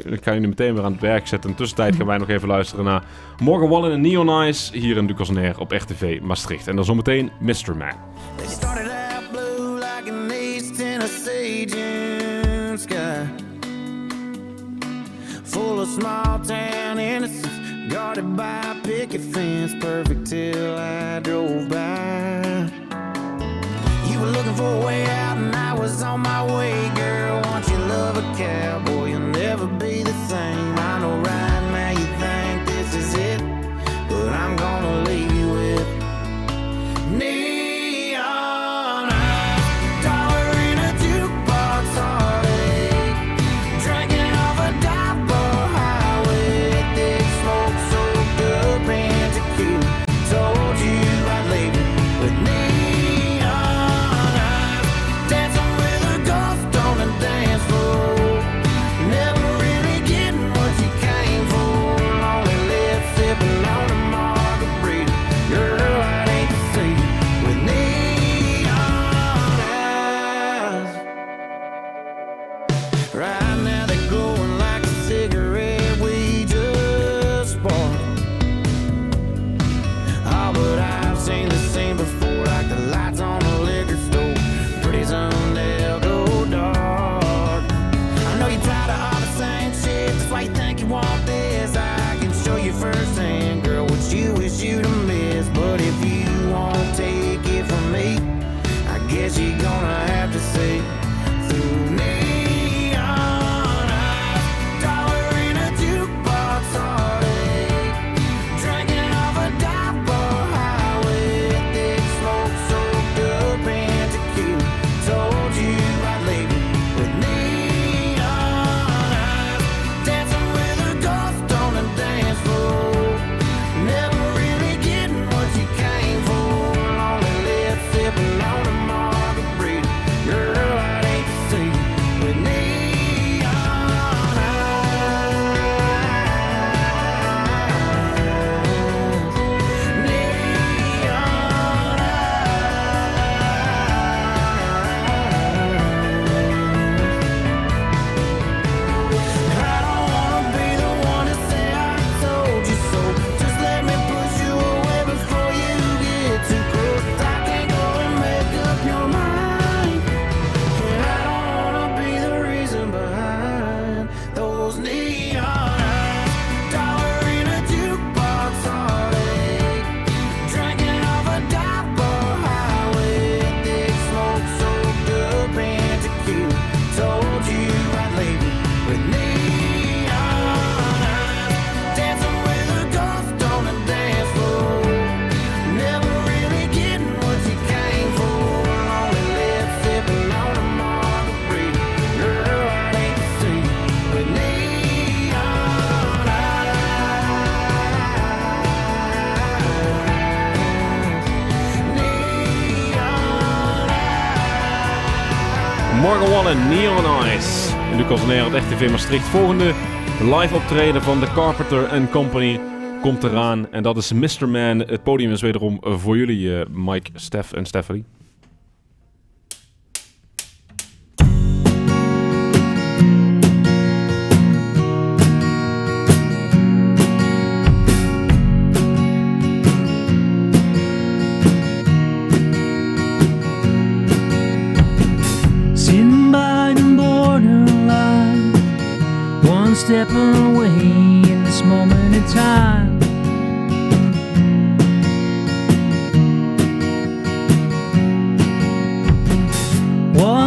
Ik ga je nu meteen weer aan het werk zetten. In de tussentijd gaan wij nog even luisteren naar Morgan Wallen en Neon Eyes hier in Lucas Nair op RTV Maastricht. En dan zometeen Mr. Man. They started out blue like an East Tennessee June sky, full of small town innocence, guarded by a picket fence, perfect till I drove by. You were looking for a way out and I was on my way, girl. Once you love a cowboy, you'll never be the same. I know right now you think this is it, but I'm gonna leave you with neon eyes, dollar in a jukebox heartache, drinking off a dive bar highway, thick smoke soaked up in tequila. Told you I'd leave you with neon eyes, dancing with a ghost on the dance floor, never really getting what you came for. Lonely lips sipping on a margarita, girl, I'd hate to see you with neon eyes. Right now they're glowing like a cigarette we just sparked. Oh, but I've seen the scene before, like the lights on a liquor store. Pretty soon they'll go dark. I know you're tired of all the same shit, that's why you think you want this. I can show you firsthand, girl, what you wish you'd have missed. But if you won't take it from me, I guess you're gonna have to see through neon eyes, dollar in a jukebox heartache, drinking off a dive bar highway, thick smoke soaked up in tequila. Told you I'd leave you with neon eyes, dancing with a ghost on the dance floor, never really getting what you came for. Lonely lips sipping on a margarita, girl, I'd hate to see you with neon eyes. I don't wanna be the one to say I told you so. Just let me push you away before you get too close. I can't go and make up your mind, and I don't wanna be the reason behind those neon eyes, dollar in a jukebox heartache, drinking off a dive bar highway, thick smoke soaked up in tequila. Told you I'd leave you with neon eyes, dancing with a ghost on the dance floor, never really getting what you came for. Lonely lips sipping on a margarita, girl, I'd hate to see you with neon eyes. Morgan Wallen, Neon Eyes. En Lucas Nair op RTV Maastricht. Volgende live optreden van The Carpenter Company komt eraan. En dat is Mr. Man. Het podium is wederom voor jullie, Mike, Stef en Stephanie. Sitting by the borderline, one step away in this moment in time.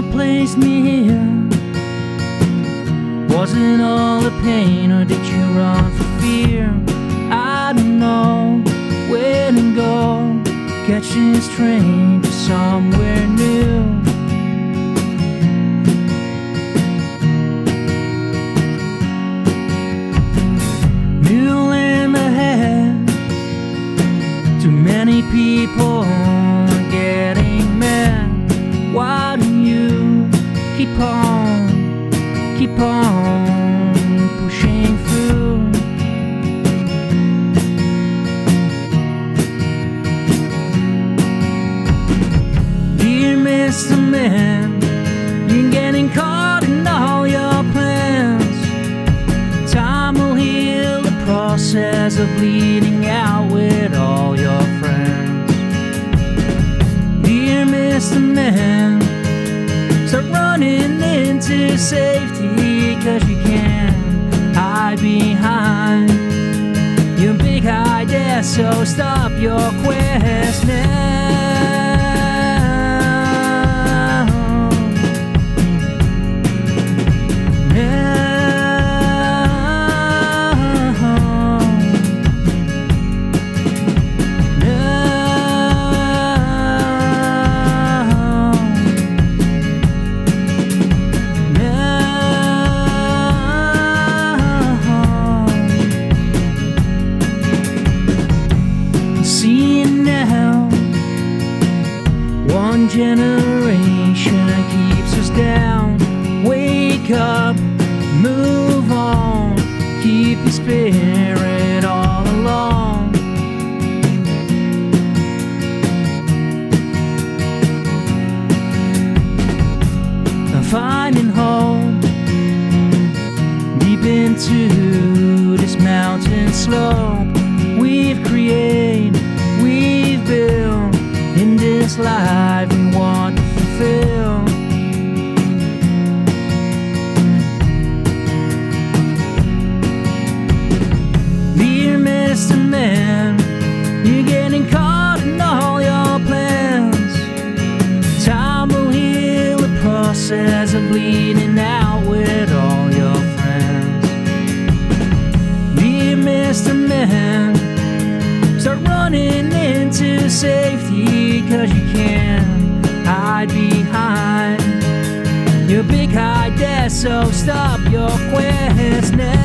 God placed me here? Was it all the pain, or did you run for fear? I don't know where to go, catch this train to somewhere new. Mule in the head, too many people getting mad. Why do you keep on pushing through? Dear Mr. Man, you're getting caught in all your plans. Time will heal the process of bleeding out with all your friends. Dear Mr. Man, start running into safety, 'cause you can't hide behind your big idea, so stop your quest now. Generation keeps us down. Wake up, move on, keep your spirit all along. Finding home deep into this mountain slope. We've created, we've built in this life we want to fulfill. Dear Mr. Man, you're getting caught in all your plans. Time will heal the process of bleeding out with all your friends. Dear Mr. Man, start running into safety, 'cause you can't hide behind your big idea, so stop your quest now.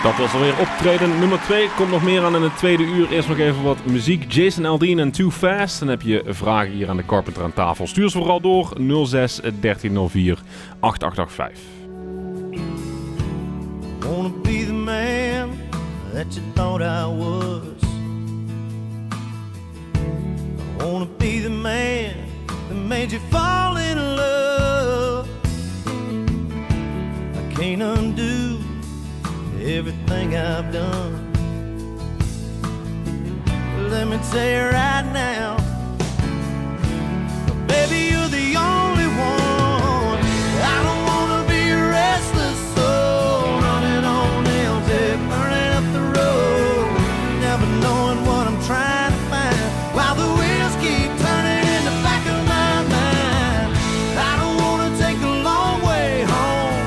Dat was alweer optreden nummer 2. Komt nog meer aan in het tweede uur. Eerst nog even wat muziek. Jason Aldean en Too Fast. Dan heb je vragen hier aan de Carpenter aan tafel. Stuur ze vooral door. 06 1304 8885. Wanna be the man that you thought I was. I wanna be the man that made you fall in love. I can't undo everything I've done. Let me tell you right now, baby, you're the only one. I don't wanna be a restless soul, running on empty, burning up the road, never knowing what I'm trying to find, while the wheels keep turning in the back of my mind. I don't wanna take a long way home,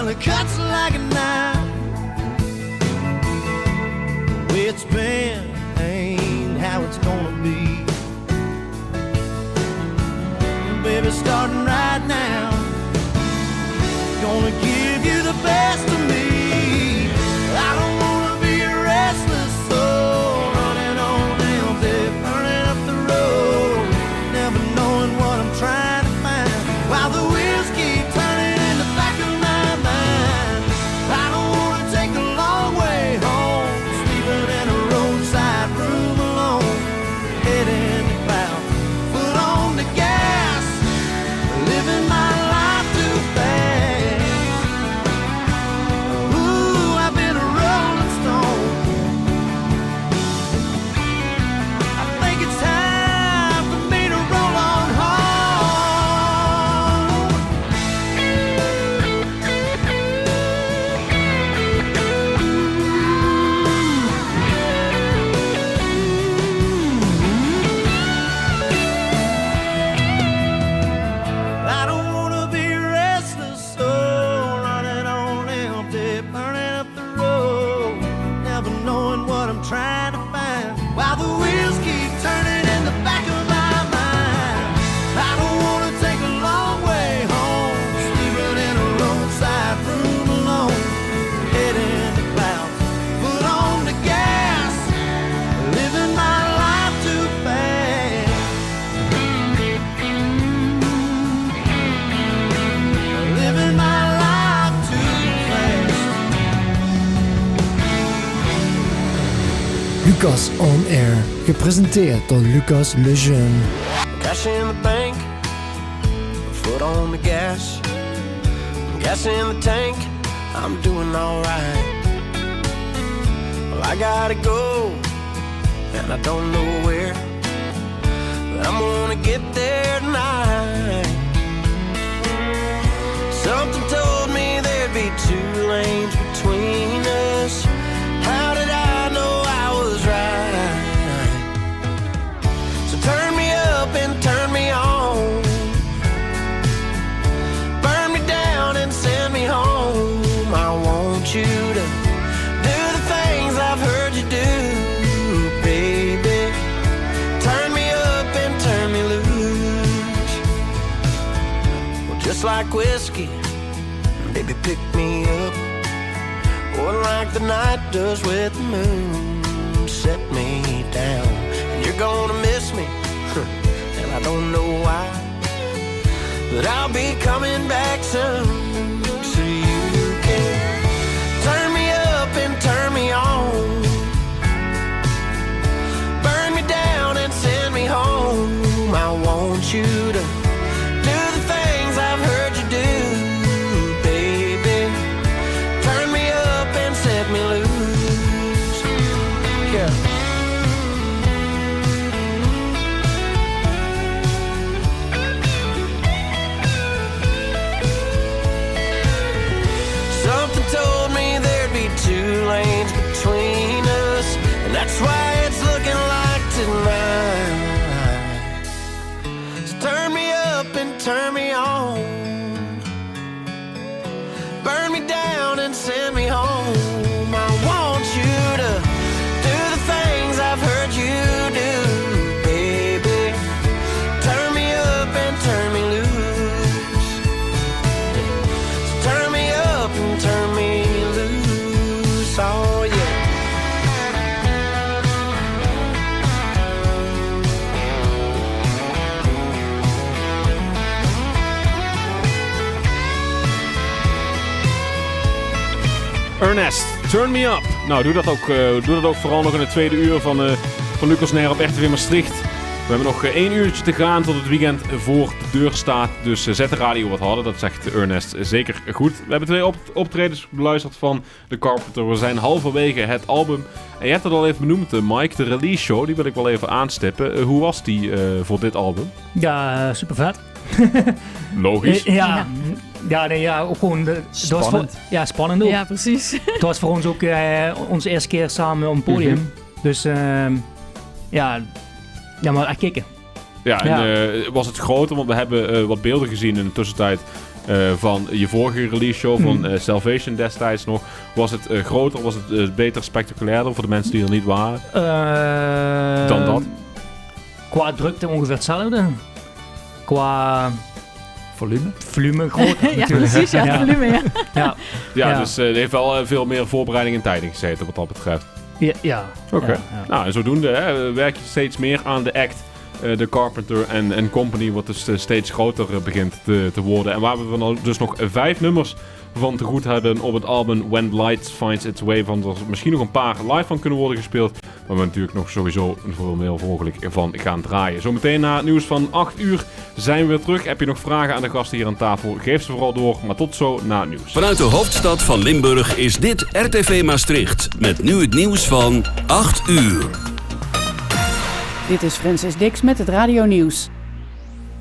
Well, it cuts like a knife. The way it's been ain't how it's gonna be. Baby, starting right now, gonna give you the best of me. I don't wanna be a restless soul, running on empty, burning up the road, never knowing what I'm trying to find, while the wheels keep turning in the back of my mind. I don't wanna take a long way home, sleeping in a roadside room alone, head in the clouds, foot on the gas, living my life too fast. Ooh, I've been a rolling stone. I think it's time for me to roll on home. I don't wanna be restless, soul, running on empty, burning up the road, never knowing what I'm trying to find, while the wheels keep turning in the back of my mind. I don't wanna take a long way home, sleeping in a roadside room alone, head in the clouds, foot on the gas, living my life too fast. Living my life too fast. Lucas On Air, gepresenteerd door Lucas Lejeune. Cash in the bank, foot on the gas, gas in the tank, I'm doing alright. Well, I gotta go, and I don't know where, but I'm gonna get there tonight. Something told me there'd be 2 lanes between us. How did I know I was right? So turn me up and turn me on, burn me down and send me home. I want you to do the things I've heard you do, baby. Turn me up and turn me loose. Well, just like whiskey, baby, pick me up. Or like the night does with the moon, set me down. And you're gonna miss me, and I don't know why, but I'll be coming back soon, so you can turn me up and turn me on, burn me down and send me home. I want you to do the things I've heard you do, baby. Turn me up and set me loose. Yeah. Something told me there'd be 2 lanes between us, and that's why it's looking like tonight. So turn me up and turn me on, burn me down and send me home. I want you to do the things I've heard you do, baby. Turn me up and turn me loose. So turn me up and turn me loose. Oh yeah. Ernest, Turn Me Up. Nou, doe dat ook vooral nog in het tweede uur van Lucas On Air op RTV Maastricht. We hebben nog 1 uurtje te gaan tot het weekend voor de deur staat. Dus zet de radio wat harder, dat zegt Ernest zeker goed. We hebben 2 optredens beluisterd van The Carpenter. We zijn halverwege het album. En je hebt het al even benoemd, Mike, de release show. Die wil ik wel even aanstippen. Hoe was die voor dit album? Ja, super vet. Logisch. Ja, ook gewoon... Spannend. Spannend ook. Ja, precies. Het was voor ons ook onze eerste keer samen op een podium. Mm-hmm. Dus maar echt kicken. Ja, en was het groter? Want we hebben wat beelden gezien in de tussentijd. van je vorige release show van Salvation destijds nog. Was het groter, was het beter, spectaculairder voor de mensen die er niet waren? Dan dat? Qua drukte ongeveer hetzelfde. Qua... Volume groter. Ja, precies. Ja, volume, ja. Ja, dus er heeft wel veel meer voorbereiding en tijd in gezeten wat dat betreft. Ja. Oké. Ja. Nou, en zodoende werk je steeds meer aan de act. De Carpenter en Company, wat dus steeds groter begint te worden. En waar we dus nog 5 nummers van te goed hebben op het album When Light Finds Its Way. Van er misschien nog een paar live van kunnen worden gespeeld. Maar we natuurlijk nog sowieso voor heel mogelijk van gaan draaien. Zometeen na het nieuws van 8 uur zijn we weer terug. Heb je nog vragen aan de gasten hier aan tafel? Geef ze vooral door. Maar tot zo na het nieuws. Vanuit de hoofdstad van Limburg is dit RTV Maastricht. Met nu het nieuws van 8 uur. Dit is Francis Dix met het radionieuws.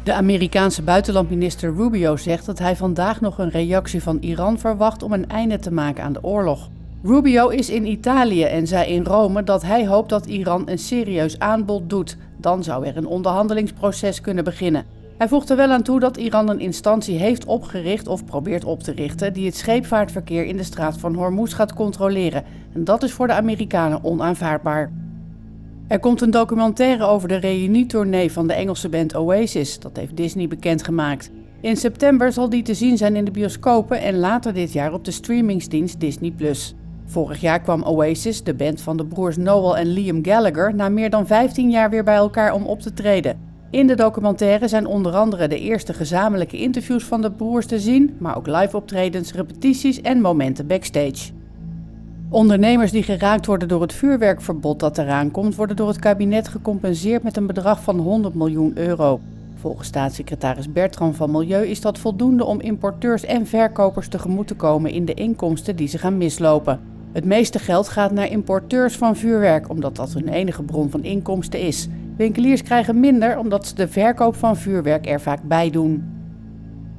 De Amerikaanse buitenlandminister Rubio zegt dat hij vandaag nog een reactie van Iran verwacht om een einde te maken aan de oorlog. Rubio is in Italië en zei in Rome dat hij hoopt dat Iran een serieus aanbod doet. Dan zou er een onderhandelingsproces kunnen beginnen. Hij voegt er wel aan toe dat Iran een instantie heeft opgericht of probeert op te richten die het scheepvaartverkeer in de straat van Hormuz gaat controleren. En dat is voor de Amerikanen onaanvaardbaar. Er komt een documentaire over de reunietournee van de Engelse band Oasis. Dat heeft Disney bekendgemaakt. In september zal die te zien zijn in de bioscopen en later dit jaar op de streamingsdienst Disney+. Vorig jaar kwam Oasis, de band van de broers Noel en Liam Gallagher, na meer dan 15 jaar weer bij elkaar om op te treden. In de documentaire zijn onder andere de eerste gezamenlijke interviews van de broers te zien, maar ook live optredens, repetities en momenten backstage. Ondernemers die geraakt worden door het vuurwerkverbod dat eraan komt, worden door het kabinet gecompenseerd met een bedrag van 100 miljoen euro. Volgens staatssecretaris Bertram van Milieu is dat voldoende om importeurs en verkopers tegemoet te komen in de inkomsten die ze gaan mislopen. Het meeste geld gaat naar importeurs van vuurwerk, omdat dat hun enige bron van inkomsten is. Winkeliers krijgen minder omdat ze de verkoop van vuurwerk er vaak bij doen.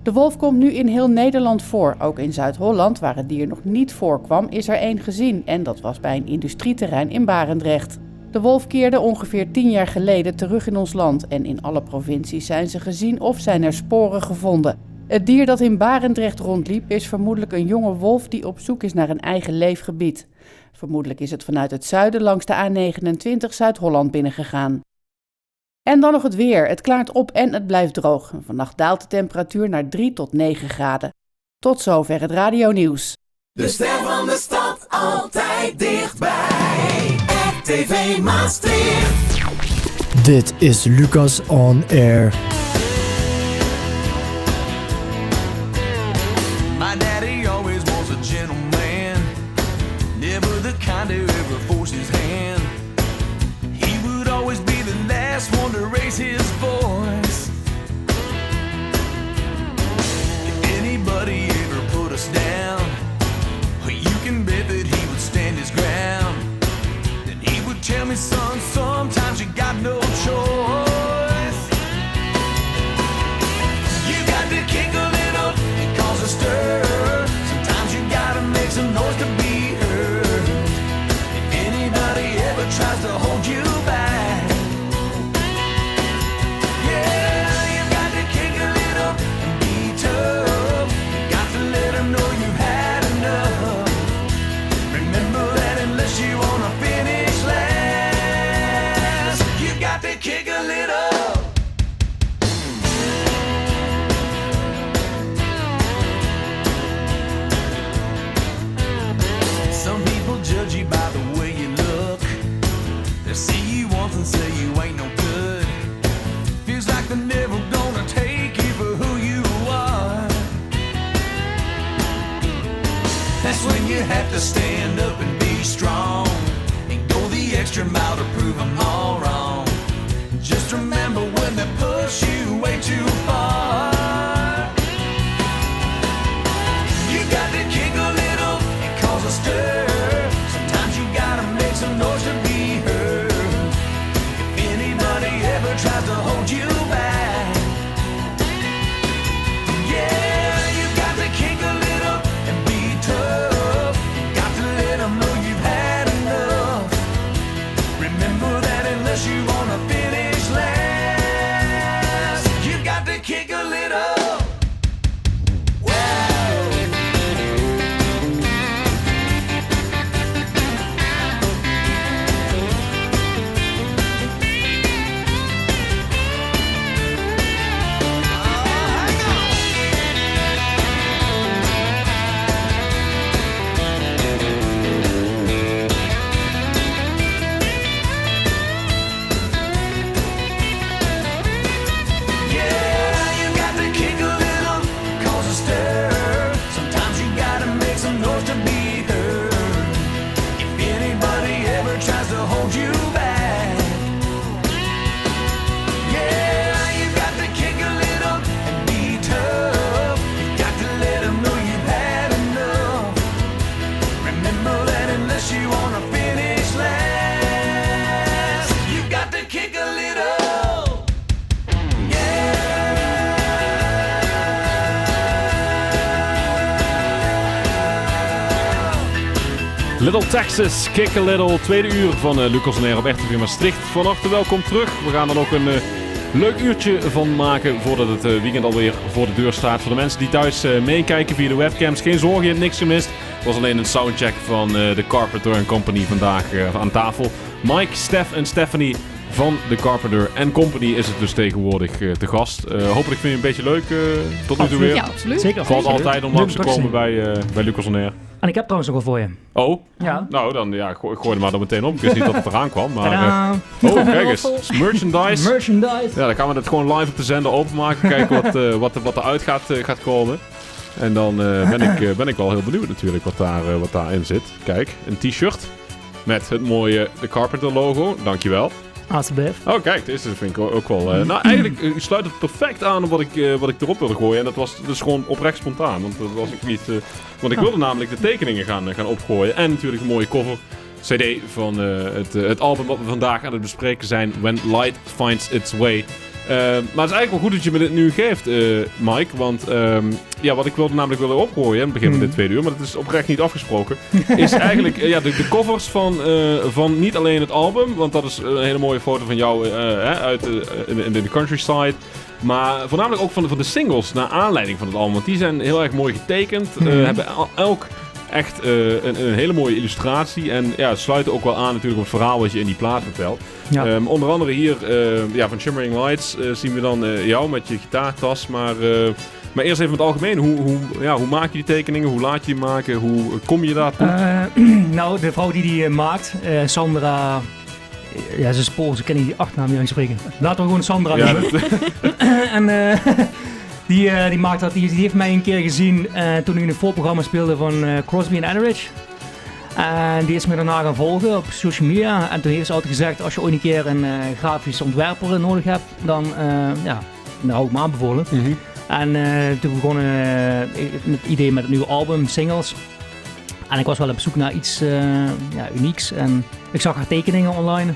De wolf komt nu in heel Nederland voor. Ook in Zuid-Holland, waar het dier nog niet voorkwam, is er één gezien. En dat was bij een industrieterrein in Barendrecht. De wolf keerde ongeveer 10 jaar geleden terug in ons land. En in alle provincies zijn ze gezien of zijn er sporen gevonden. Het dier dat in Barendrecht rondliep is vermoedelijk een jonge wolf die op zoek is naar een eigen leefgebied. Vermoedelijk is het vanuit het zuiden langs de A29 Zuid-Holland binnengegaan. En dan nog het weer. Het klaart op en het blijft droog. Vannacht daalt de temperatuur naar 3 tot 9 graden. Tot zover het radionieuws. De ster van de stad altijd dichtbij. RTV Maastricht. Dit is Lucas On Air. My daddy always was a gentleman, never the kind who ever forced his hand. He would always be the last one to raise his voice. If anybody ever put us down, you can bet that he would stand his ground. Then he would tell me, son, sometimes you got no choice. You got to kick a little and cause a stir. Sometimes you gotta make some noise to be heard. If anybody ever tries to hold you back, yeah, you got to kick a little and be tough. You got to let them know you've had enough. Remember that unless you wanna finish last, you got to kick a little. Some people judge you by the way you look. They see you once and say you ain't no good. Feels like they're never gonna take you for who you are. That's when you have to stand up and be strong and go the extra mile to prove them all wrong. Just remember when they push you way too far, you got to kick a little and cause a stir. Sometimes you gotta make some noise to be heard. If anybody ever tries to hold you back, yeah, you got to kick a little and be tough. You got to let them know you've had enough. Remember that unless you wanna finish last, you got to kick a Little Texas, Kick a Little, tweede uur van Lucas en Air op RTV Maastricht. Van harte welkom terug. We gaan er ook een leuk uurtje van maken voordat het weekend alweer voor de deur staat. Voor de mensen die thuis meekijken via de webcams, geen zorgen, je hebt niks gemist. Het was alleen een soundcheck van The Carpenter & Company vandaag aan tafel. Mike, Stef en Stephanie van The Carpenter & Company is het dus tegenwoordig te gast. Hopelijk vind je het een beetje leuk tot nu toe weer. Ja, absoluut. Zeker. Valt altijd om langs te komen bij Lucas en Air. En ik heb trouwens nog wel voor je. Oh? Ja. Nou, dan gooi er maar dan meteen op. Ik wist niet dat het eraan kwam. Maar, Tadaa. kijk eens. Merchandise. Ja, dan gaan we het gewoon live op de zender openmaken. Kijken wat eruit gaat komen. En dan ben ik wel heel benieuwd natuurlijk wat daarin zit. Kijk, een t-shirt met het mooie The Carpenter logo. Dankjewel. Alsjeblieft. Oh, kijk, deze vind ik ook wel... nou, eigenlijk sluit het perfect aan op wat ik erop wilde gooien. En dat was dus gewoon oprecht spontaan. Want dat was ik niet... want ik wilde namelijk de tekeningen gaan opgooien. En natuurlijk een mooie cover CD van het album wat we vandaag aan het bespreken zijn. When Light Finds Its Way. Maar het is eigenlijk wel goed dat je me dit nu geeft, Mike. Want wat ik wilde opgooien in het begin van dit tweede uur, maar dat is oprecht niet afgesproken, is eigenlijk de covers van niet alleen het album, want dat is een hele mooie foto van jou in de countryside. Maar voornamelijk ook van de singles naar aanleiding van het album. Want die zijn heel erg mooi getekend. Hebben elk echt een hele mooie illustratie. En sluiten ook wel aan natuurlijk op het verhaal wat je in die plaat vertelt. Ja. Onder andere hier van Shimmering Lights zien we dan jou met je gitaartas. Maar eerst even in het algemeen. Hoe maak je die tekeningen? Hoe laat je die maken? Hoe kom je daartoe? Nou, de vrouw die maakt, Sandra... Ja, ze is Pools, ik ken die achternaam niet uitspreken. Laten we gewoon Sandra noemen. En die maakt dat. Die heeft mij een keer gezien toen ik in een voorprogramma speelde van Crosby & Eldridge. En die is me daarna gaan volgen op social media. En toen heeft ze altijd gezegd, als je ooit een keer een grafisch ontwerper nodig hebt, dan hou ik me aanbevolen. Mm-hmm. En toen begonnen met het idee met het nieuwe album, singles. En ik was wel op zoek naar iets unieks. En ik zag haar tekeningen online.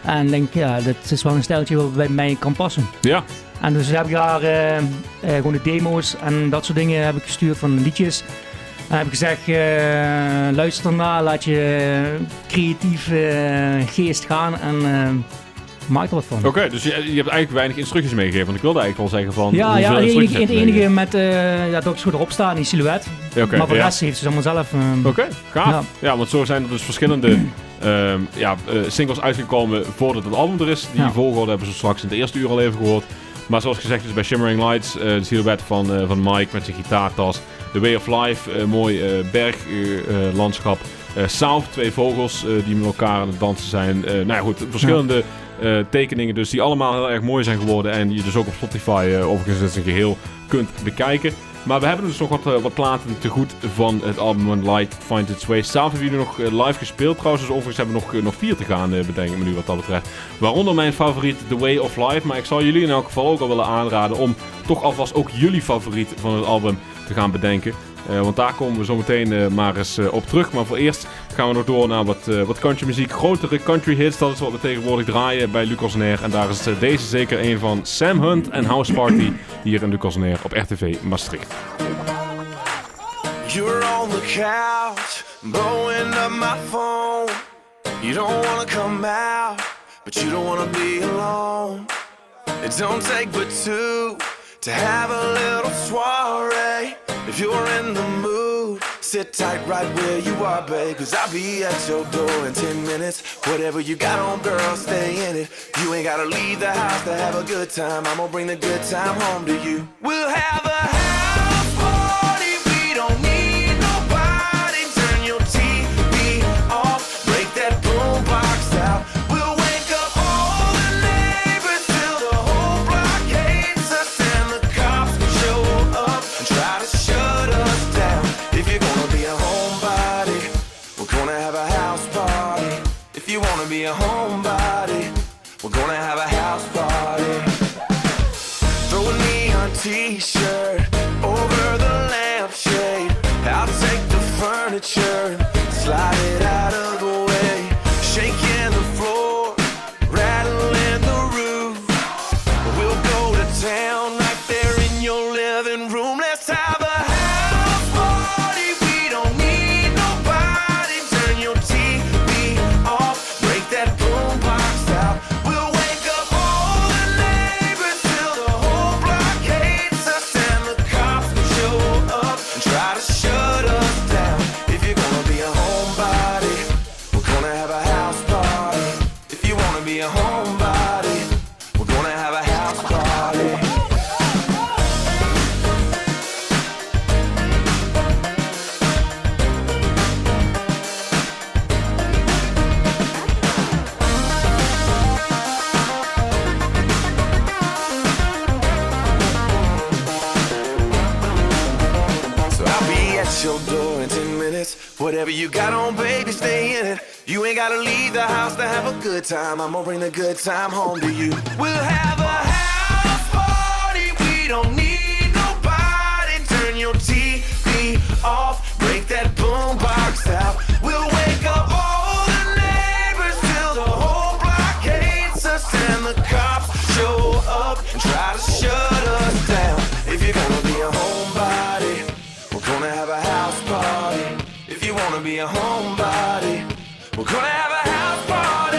En denk, dat is wel een stijltje wat bij mij kan passen. Ja. En dus heb ik daar gewoon de demo's en dat soort dingen heb ik gestuurd van liedjes. En heb ik gezegd, luister ernaar, laat je creatief geest gaan en maak er wat van. Oké, dus je hebt eigenlijk weinig instructies meegegeven. Want ik wilde eigenlijk wel zeggen van... het enige met dat ook zo erop staat, die silhouet. Maar voor de rest heeft ze allemaal zelf... Oké, gaaf. Ja, want zo zijn er dus verschillende singles uitgekomen voordat het album er is. Die volgorde hebben ze straks in het eerste uur al even gehoord. Maar zoals gezegd is bij Shimmering Lights, de silhouet van Mike met zijn gitaartas. The Way of Life, mooi berglandschap. South, 2 vogels die met elkaar aan het dansen zijn. Verschillende tekeningen dus die allemaal heel erg mooi zijn geworden. En die je dus ook op Spotify overigens in zijn geheel kunt bekijken. Maar we hebben dus nog wat platen te goed van het album When Light Finds Its Way. Zelf hebben jullie nog live gespeeld trouwens. Dus overigens hebben we nog 4 te gaan bedenken nu wat dat betreft. Waaronder mijn favoriet The Way of Life. Maar ik zal jullie in elk geval ook al willen aanraden om toch alvast ook jullie favoriet van het album te gaan bedenken. Want daar komen we zo meteen maar eens op terug. Maar voor eerst gaan we nog door naar wat countrymuziek. Grotere country hits, dat is wat we tegenwoordig draaien bij Lucas en Air. En daar is deze zeker een van Sam Hunt en House Party hier in Lucas en Air op RTV Maastricht. You're on the couch, blowing up my phone. You don't wanna come out, but you don't wanna be alone. It don't take but two to have a little soiree. If you're in the mood, sit tight right where you are, babe. Cause I'll be at your door in 10 minutes. Whatever you got on, girl, stay in it. You ain't gotta leave the house to have a good time. I'm gonna bring the good time home to you. We'll have a house party. We don't need nobody. Turn your TV off. Break that boombox out. We'll wake up all the neighbors till the whole block hates us. And the cops show up and try to shut us down. If you're gonna be a homebody, we're gonna have a house party. If you wanna be a homebody, we're gonna have a house party. Throw a neon t-shirt over the lampshade. I'll take the furniture, slide it out of the way. Shaking the floor, rattling the roof. We'll go to town right there in your living room. Let's have a house party. We don't need nobody. Turn Whatever you got on, baby, stay in it. You ain't gotta leave the house to have a good time. I'm gonna bring the good time home to you. We'll have a house party. We don't need nobody. Turn your TV off. Break that boombox out. We'll wake up all the neighbors till the whole block hates us. And the cops show up and try to shut us down. If you're gonna be a homebody, we're gonna have a house party. If you wanna be a homebody, we're gonna have a house party.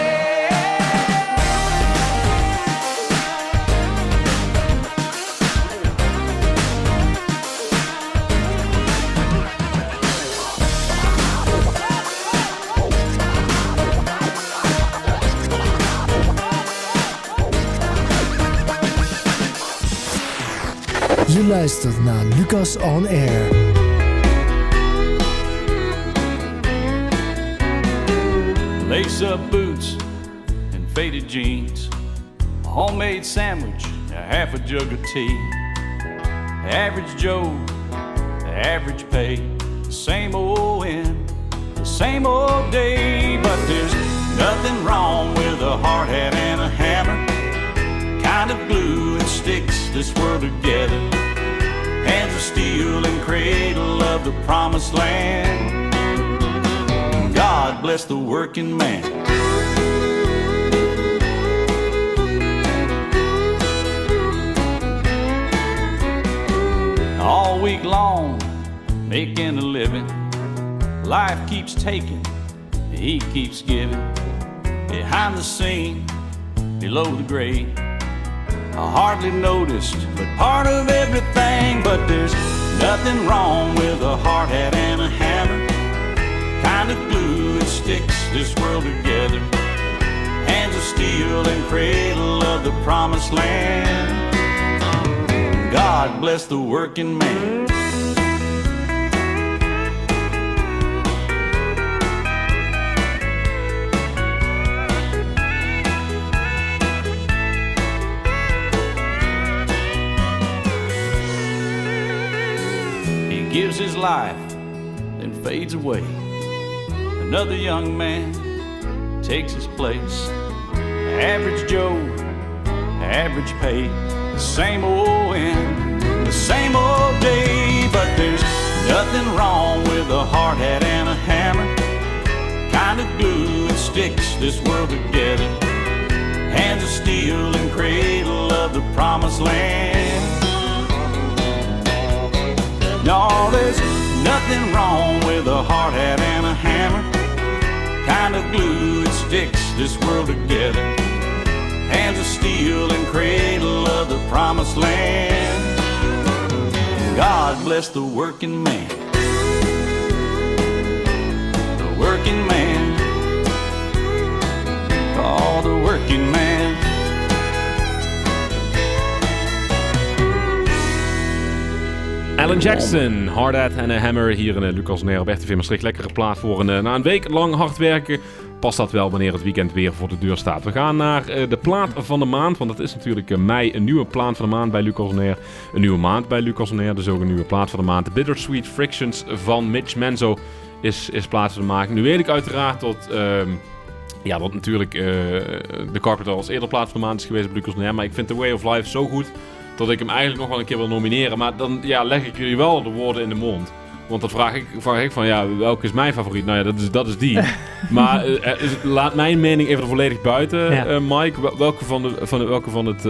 Je luistert naar Lucas On Air. Lace-up boots and faded jeans, a homemade sandwich, a half a jug of tea. Average Joe, the average pay, the same old end, the same old day. But there's nothing wrong with a hard hat and a hammer, kind of glue that sticks this world together. Hands of steel and cradle of the promised land. God bless the working man. All week long, making a living. Life keeps taking, he keeps giving. Behind the scene, below the grade, I hardly noticed, but part of everything. But there's nothing wrong with a hard hat and a hammer, kind of glue that sticks this world together. Hands of steel and cradle of the promised land. God bless the working man. He gives his life, then fades away. Another young man takes his place. Average Joe, average pay, the same old end, the same old day. But there's nothing wrong with a hard hat and a hammer, kind of glue that sticks this world together. Hands of steel and cradle of the promised land. No, there's nothing wrong with a hard hat and a hammer, kind of glue that sticks this world together. Hands of steel and cradle of the promised land. God bless the working man. The working man. Oh, the working man. Alan Jackson, Hard Hat and a Hammer hier in Lucas On Air op RTV Maastricht. Lekkere plaat voor na een week lang hard werken. Past dat wel wanneer het weekend weer voor de deur staat. We gaan naar de plaat van de maand. Want het is natuurlijk mei een nieuwe plaat van de maand bij Lucas On Air. Een nieuwe maand bij Lucas On Air. Dus ook een nieuwe plaat van de maand. The Bittersweet Frictions van Mitch Menzo is plaat van de maand. Nu weet ik uiteraard dat natuurlijk The Carpenter als eerder plaat van de maand is geweest bij Lucas On Air. Maar ik vind The Way of Life zo goed dat ik hem eigenlijk nog wel een keer wil nomineren. Maar dan leg ik jullie wel de woorden in de mond. Want dan vraag ik van, welke is mijn favoriet? Nou ja, dat is die. Maar laat mijn mening even er volledig buiten, ja. Mike. Welke van het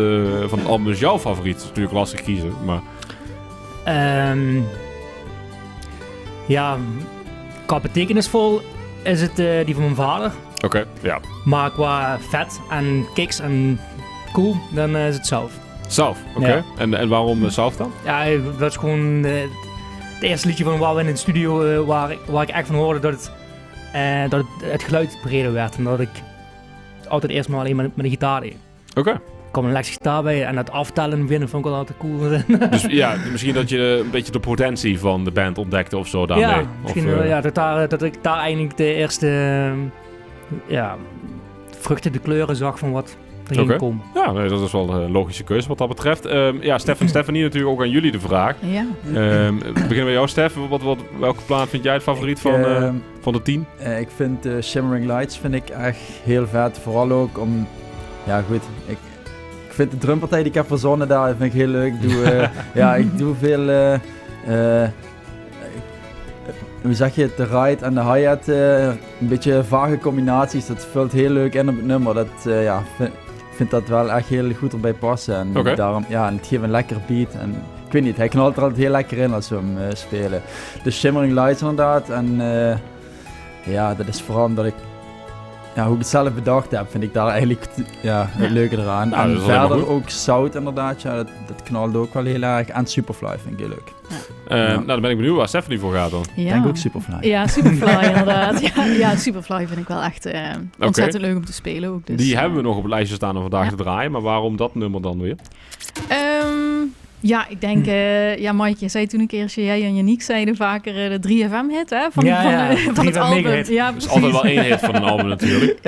album is jouw favoriet? Dat is natuurlijk lastig kiezen, maar... qua betekenisvol is het die van mijn vader. Oké, ja. Maar qua vet en kicks en cool, dan is het South. South, oké. Ja. En waarom South dan? Ja, dat is gewoon... Het eerste liedje van waar we in de studio waar ik echt van hoorde dat het geluid breder werd en dat ik altijd eerst maar alleen met de gitaar deed. Oké. Er kwam een elektrische gitaar bij en dat aftellen binnen vond ik wel altijd cool. Dus ja, misschien dat je een beetje de potentie van de band ontdekte of zo daarmee. Ja, misschien dat ik daar eigenlijk de eerste vruchten, de kleuren zag van wat erin Oké. komen. Ja, nee, dat is wel een logische keuze wat dat betreft. Stephanie, natuurlijk ook aan jullie de vraag. Ja. Beginnen bij jou, Stef. Welke plaat vind jij het favoriet van de 10? Ik vind Shimmering Lights echt heel vet. Vooral ook om... Ja, goed. Ik vind de drumpartij die ik heb verzonnen daar vind ik heel leuk. Ik doe veel... hoe zeg je het? De ride en de hi-hat. Een beetje vage combinaties. Dat vult heel leuk in op het nummer. Ik vind dat wel echt heel goed erbij passen. En daarom, en het geeft een lekker beat. En ik weet niet, hij knalt er altijd heel lekker in als we hem spelen. Dus Shimmering Lights inderdaad. En dat is vooral omdat ik... Ja, hoe ik het zelf bedacht heb, vind ik daar eigenlijk het leuke eraan. Nou, en verder ook Zout inderdaad, dat knalt ook wel heel erg. En Superfly vind ik heel leuk. Nou, dan ben ik benieuwd waar Stephanie voor gaat dan. Ja. Ik denk ook Superfly. Ja, Superfly inderdaad. Ja, Superfly vind ik wel echt ontzettend leuk om te spelen ook. Dus, die hebben we nog op het lijstje staan om vandaag te draaien. Maar waarom dat nummer dan weer? Ja, ik denk... Mike, je zei toen een keer, als jij en Yannick zeiden vaker de 3FM-hit, hè? Van het album. Ja, dat is altijd wel één hit van een album natuurlijk.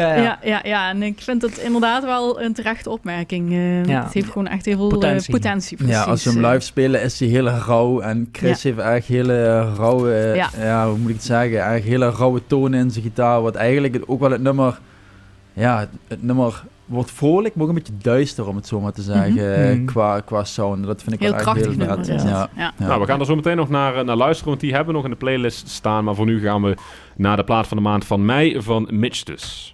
Ja, en ik vind het inderdaad wel een terechte opmerking. Het heeft gewoon echt heel veel potentie. Precies. Ja, als we hem live spelen is hij heel rauw. En Chris heeft echt hele rauwe, hoe moet ik het zeggen, eigenlijk hele rauwe tonen in zijn gitaar. Wat eigenlijk ook wel het nummer... Ja, het nummer... wordt vrolijk, maar ook een beetje duister om het zo maar te zeggen, qua sound. Dat vind ik heel wel krachtig echt heel nummer. vet. Ja. Nou, we gaan er zo meteen nog naar luisteren, want die hebben we nog in de playlist staan. Maar voor nu gaan we naar de plaat van de maand van mei van Mitch dus.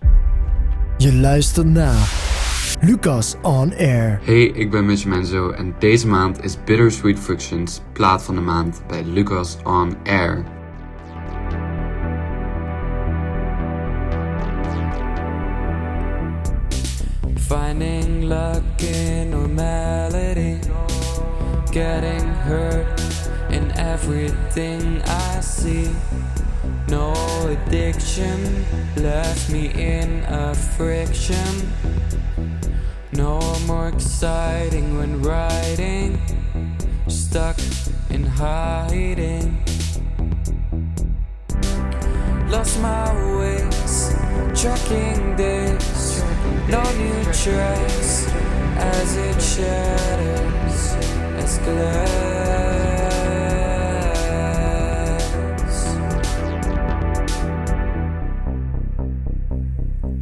Je luistert naar Lucas On Air. Hey, ik ben Mitch Menzo en deze maand is Bittersweet Frictions plaat van de maand bij Lucas On Air. Finding luck in normality, getting hurt in everything I see. No addiction left me in a friction. No more exciting when writing, stuck in hiding. Lost my ways, tracking days, no new tracks as it shatters as glass.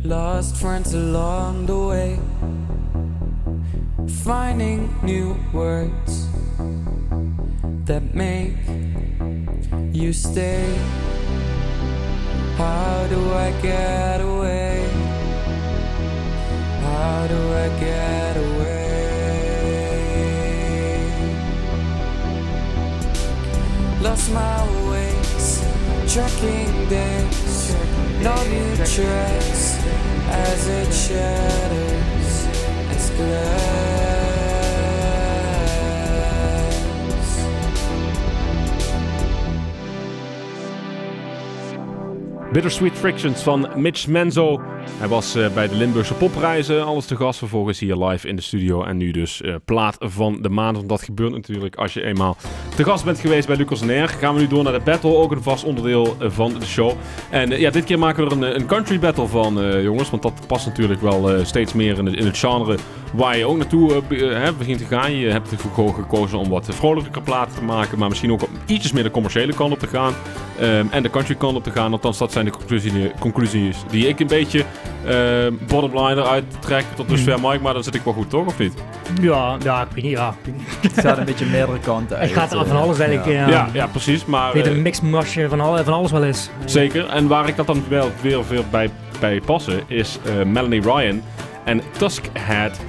Lost friends along the way, finding new words that make you stay. How do I get away? How do I get away? Lost my ways, tracking days, no new tracks as it shatters as glass. Bittersweet Frictions van Mitch Menzo. Hij was bij de Limburgse Popprijzen alles te gast. Vervolgens hier live in de studio. En nu dus plaat van de maand. Want dat gebeurt natuurlijk als je eenmaal te gast bent geweest bij Lucas On Air. Gaan we nu door naar de battle. Ook een vast onderdeel van de show. En dit keer maken we er een country battle van, jongens. Want dat past natuurlijk wel steeds meer in het genre waar je ook naartoe begint te gaan. Je hebt ervoor gekozen om wat vrolijker platen te maken. Maar misschien ook ietsjes meer de commerciële kant op te gaan. En de country kant op te gaan. Althans, dat zijn de conclusies die ik een beetje bottom line eruit trek. Tot dusver, Mike. Maar dan zit ik wel goed, toch? Of niet? Ja, ik weet niet, ja. Het gaat een beetje meerdere kanten uit. Het gaat van alles eigenlijk. Ja, precies. Maar weet een mixmasje van alles wel is. Zeker. En waar ik dat dan wel weer veel bij passen is Melanie Ryan en Tuskhead.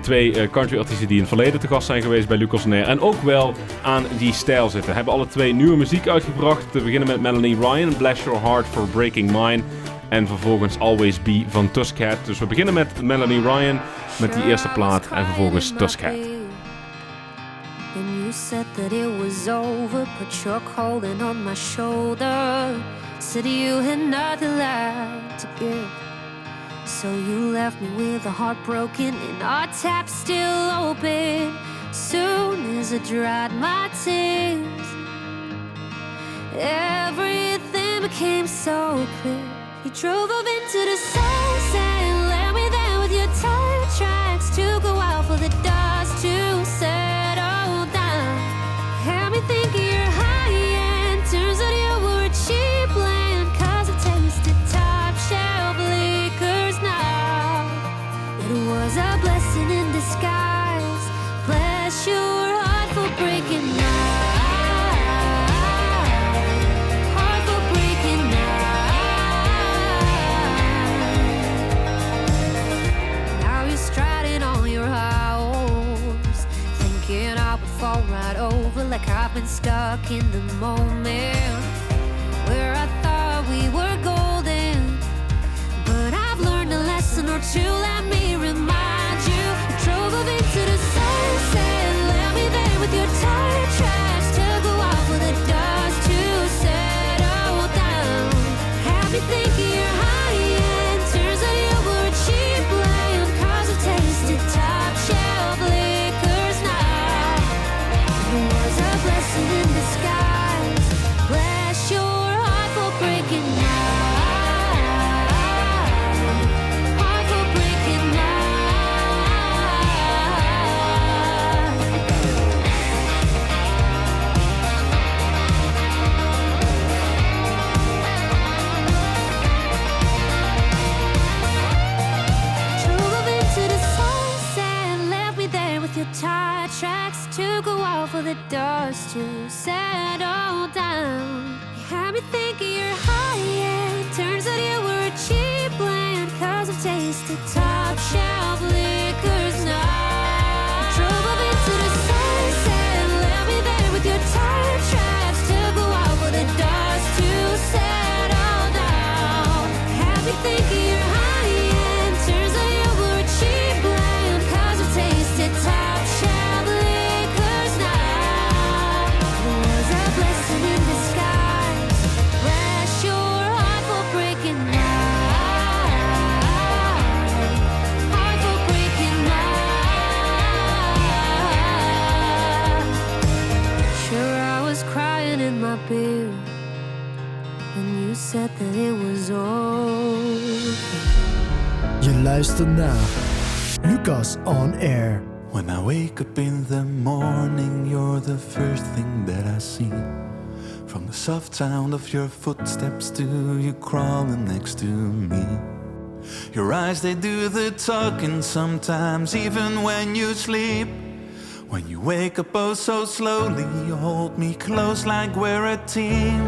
Twee country-artiesten die in het verleden te gast zijn geweest bij Lucas On Air. En ook wel aan die stijl zitten. Hebben alle twee nieuwe muziek uitgebracht. Te beginnen met Melanie Ryan, Bless Your Heart for Breaking Mine. En vervolgens Always Be van Tuskhead. Dus we beginnen met Melanie Ryan met die eerste plaat. En vervolgens Tuskhead. When you said that it was over, put your cold on my shoulder. Said you had nothing left to give. So you left me with a heart broken and our tap still open. Soon as I dried my tears, everything became so clear. You drove up into the sunset and left me there with your touch. tracks to go out for the dust to settle down. Had me thinking you're high end, turns out you were cheap land, 'cause I tasted top shelf liquors now. It was a blessing in disguise. Bless your heart for breaking now. Fall right over like I've been stuck in the moment where I thought we were golden, but I've learned a lesson or two. Let me remind you. Drove up into the sunset, left me there with your tire tracks to go out for the dust to settle down. Had me thinking you're high end, turns out you were cheap land, 'cause I tasted top shelf liquors now. It was a blessing in disguise. Bless your heart for breaking now. Heart for breaking Drove up into the sunset, left me there with your tire tracks to go out for the dust to settle down. You had me thinking you're high end, turns out you were a cheap land, 'cause I've tasted top shelf liquors now. Drove up into the sunset, left me there with your tire tracks to go out for the dust to settle down. Had me thinking you're high end, turns out you were a cheap land, 'cause I've tasted top shelf liquors now. It was a blessing in disguise. Bless your heart for breaking now. Heart for breaking now. Sure, I was crying in my beer when you said that it was over. Je luistert naar Lucas on Air. When I wake up in the morning, you're the first thing that I see. From the soft sound of your footsteps to you crawling next to me. Your eyes, they do the talking sometimes, even when you sleep. When you wake up oh so slowly, you hold me close like we're a team.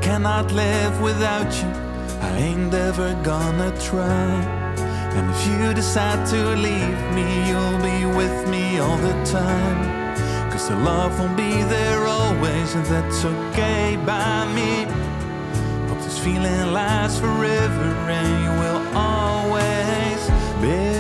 Cannot live without you, I ain't ever gonna try. And if you decide to leave me, you'll be with me all the time. 'Cause the love won't be there always, and that's okay by me. Hope this feeling lasts forever, and you will always be.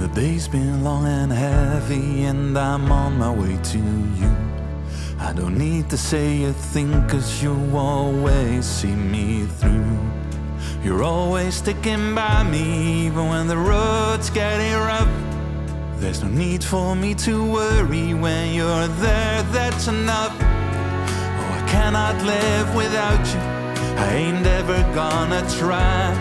The day's been long and heavy, and I'm on my way to you. I don't need to say a thing, 'cause you always see me through. You're always sticking by me, even when the road's getting rough. There's no need for me to worry, when you're there, that's enough. Oh, I cannot live without you, I ain't ever gonna try.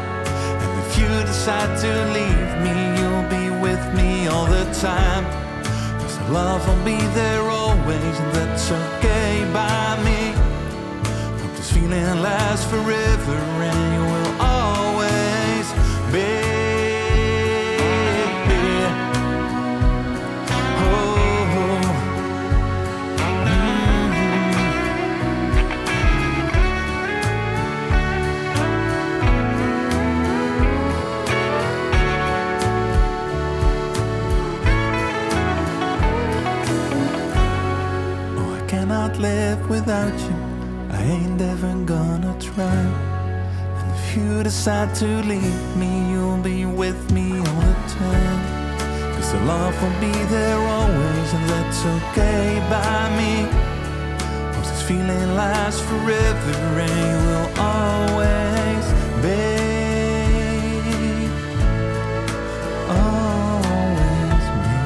And if you decide to leave me, you'll be with me all the time. 'Cause the love will be there always, and that's okay by me. Hope this feeling lasts forever, and you will always be. Live without you, I ain't ever gonna try. And if you decide to leave me, you'll be with me all the time. 'Cause the love will be there always, and that's okay by me. 'Cause this feeling lasts forever and you will always be. Always be.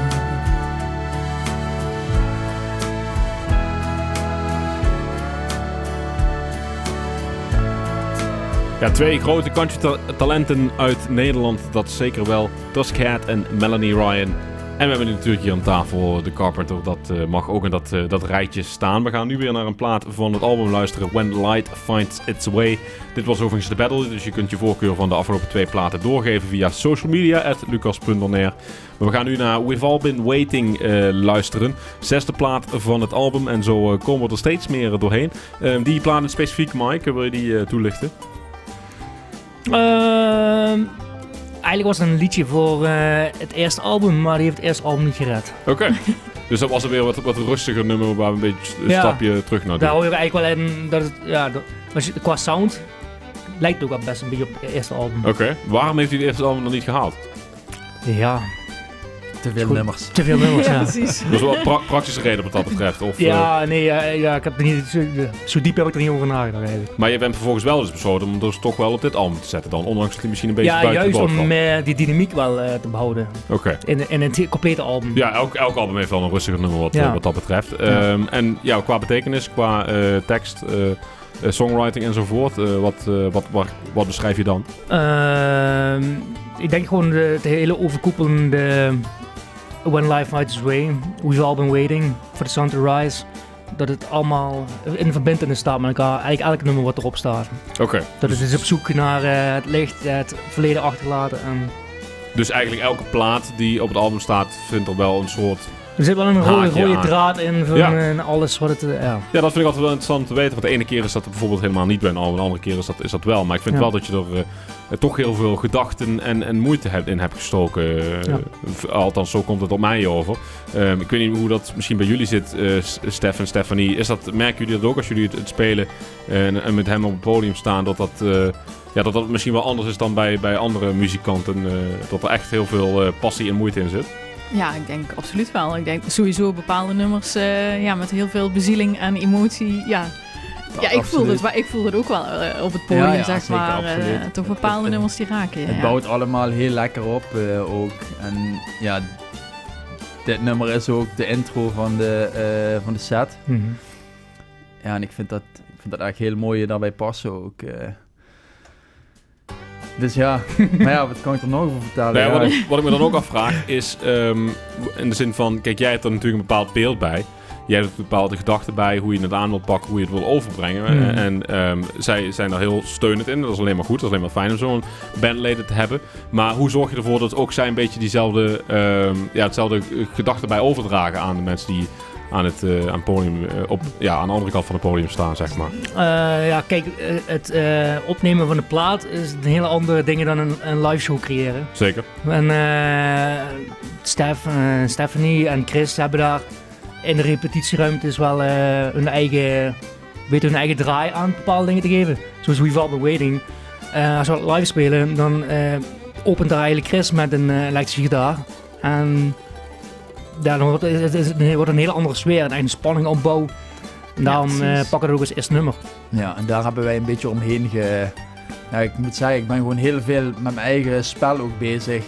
Ja, 2 grote country talenten uit Nederland, dat zeker wel. Cat en Melanie Ryan. En we hebben nu natuurlijk hier aan tafel The Carpenter. Dat mag ook in dat rijtje staan. We gaan nu weer naar een plaat van het album luisteren. When the Light Finds Its Way. Dit was overigens de battle, dus je kunt je voorkeur van de afgelopen 2 platen doorgeven via social media @lucas.onair. Maar we gaan nu naar We've All Been Waiting luisteren. 6e plaat van het album en zo komen we er steeds meer doorheen. Die plaat specifiek, Mike, wil je die toelichten? Eigenlijk was het een liedje voor het eerste album, maar die heeft het eerste album niet gered. Oké. Dus dat was er weer wat rustiger nummer waar we een beetje een stapje terug naar doen. Daar hoor je eigenlijk wel in dat het, qua sound lijkt het ook wel best een beetje op het eerste album. Oké. Waarom heeft hij het eerste album nog niet gehaald? Ja. Te veel nummers. Te veel nummers, ja. Precies. Dat is wel een praktische reden wat dat betreft. Of, ik heb er niet, zo diep heb ik er niet over nagedacht eigenlijk. Maar je bent vervolgens wel eens besloten om dus toch wel op dit album te zetten dan, ondanks dat hij misschien een beetje ja, buiten de boot juist valt. om die dynamiek wel te behouden. Oké. In het complete album. Ja, elk album heeft wel een rustiger nummer wat dat betreft. En ja, qua betekenis, qua tekst, songwriting enzovoort, wat beschrijf je dan? Ik denk gewoon de hele overkoepelende When Life Finds Its Way, We've All Been Waiting for the Sun to Rise. Dat het allemaal in verbintenis staat met elkaar. Eigenlijk elk nummer wat erop staat. Oké. Dat het is op zoek naar het licht, het verleden achterlaten. En dus eigenlijk elke plaat die op het album staat, vindt er wel een soort... Er zit wel een rode draad in van alles wat het... Ja, dat vind ik altijd wel interessant te weten. Want de ene keer is dat bijvoorbeeld helemaal niet bij een album. De andere keer is dat wel. Maar ik vind wel dat je er toch heel veel gedachten en moeite in hebt gestoken. Althans, zo komt het op mij over. Ik weet niet hoe dat misschien bij jullie zit, Stef en Stephanie. Merken jullie dat ook als jullie het spelen en met hem op het podium staan? Dat dat misschien wel anders is dan bij andere muzikanten. Dat er echt heel veel passie en moeite in zit. Ja, ik denk absoluut wel. Ik denk sowieso bepaalde nummers met heel veel bezieling en emotie. Ja, ik voel het ook wel op het podium, zeg zeker, maar. Toch bepaalde nummers die raken. Het bouwt allemaal heel lekker op ook. En ja, dit nummer is ook de intro van de set. Mm-hmm. Ja, en ik vind dat eigenlijk heel mooi daarbij passen ook. Dus ja, maar ja, wat kan ik er nog over vertellen? Wat ik me dan ook afvraag is, in de zin van, kijk, jij hebt er natuurlijk een bepaald beeld bij. Jij hebt bepaalde gedachten bij hoe je het aan wilt pakken, hoe je het wil overbrengen. En zij zijn daar heel steunend in. Dat is alleen maar goed, dat is alleen maar fijn om zo'n bandleden te hebben. Maar hoe zorg je ervoor dat ook zij een beetje diezelfde hetzelfde gedachten bij overdragen aan de mensen die aan het podium, aan de andere kant van het podium staan, zeg maar? Kijk, het opnemen van de plaat is een hele andere dingen dan een live show creëren. Zeker. En Stephanie en Chris hebben daar in de repetitieruimtes wel hun eigen draai aan bepaalde dingen te geven. Zoals We've All Been Waiting. Als we live spelen, dan opent daar eigenlijk Chris met een elektrische gitaar. En dan wordt een hele andere sfeer en een spanning opbouw. En daarom pakken we er ook als eerste nummer. Ja, en daar hebben wij een beetje omheen ik moet zeggen, ik ben gewoon heel veel met mijn eigen spel ook bezig.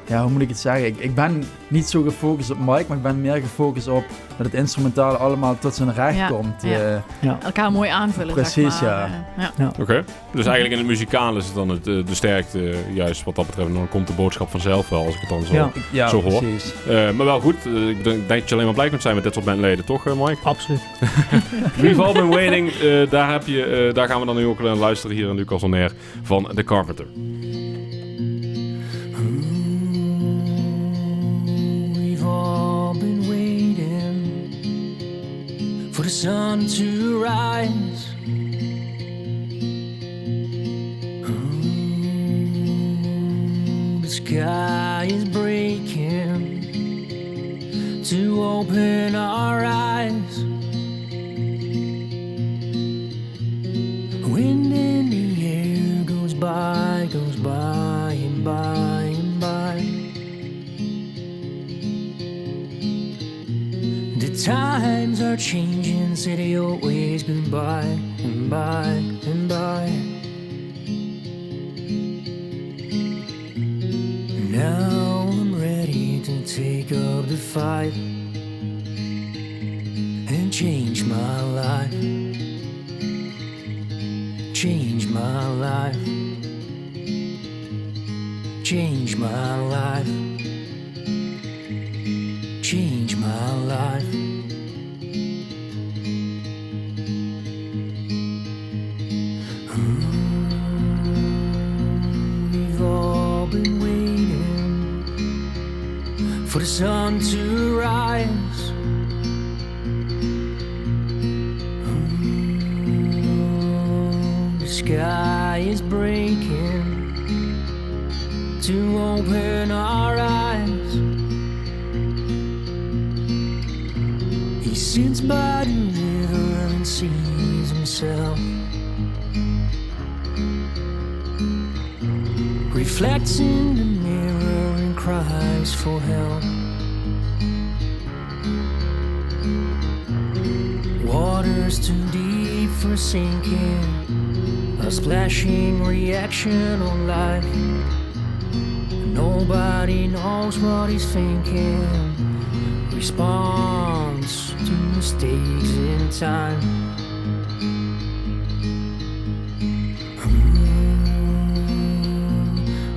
Hoe moet ik het zeggen? Ik ben niet zo gefocust op Mike, maar ik ben meer gefocust op dat het instrumentaal allemaal tot zijn recht komt. Elkaar mooi aanvullen, precies, zeg maar. Ja. Oké. Dus eigenlijk in het muzikale is het dan de sterkte, juist wat dat betreft. Dan komt de boodschap vanzelf wel, als ik het dan zo hoor. Precies. Maar wel goed, ik denk dat je alleen maar blij kunt zijn met dit soort bandleden, toch Mike? Absoluut. We've All Been Waiting, daar gaan we dan nu ook naar luisteren hier in Lucas On Air van The Carpenter. For the sun to rise. The sky is breaking to open our eyes. Wind in the air goes by and by and by. The times are changing, say the old ways goodbye and bye and bye. Now I'm ready to take up the fight and change my life. Change my life. Change my life. Change my life. We've all been waiting for the sun to rise. The sky is breaking to open our eyes. He sits by the river and sees himself, reflects in the mirror and cries for help. Water's too deep for sinking, a splashing reaction on life. Nobody knows what he's thinking, responds to mistakes in time.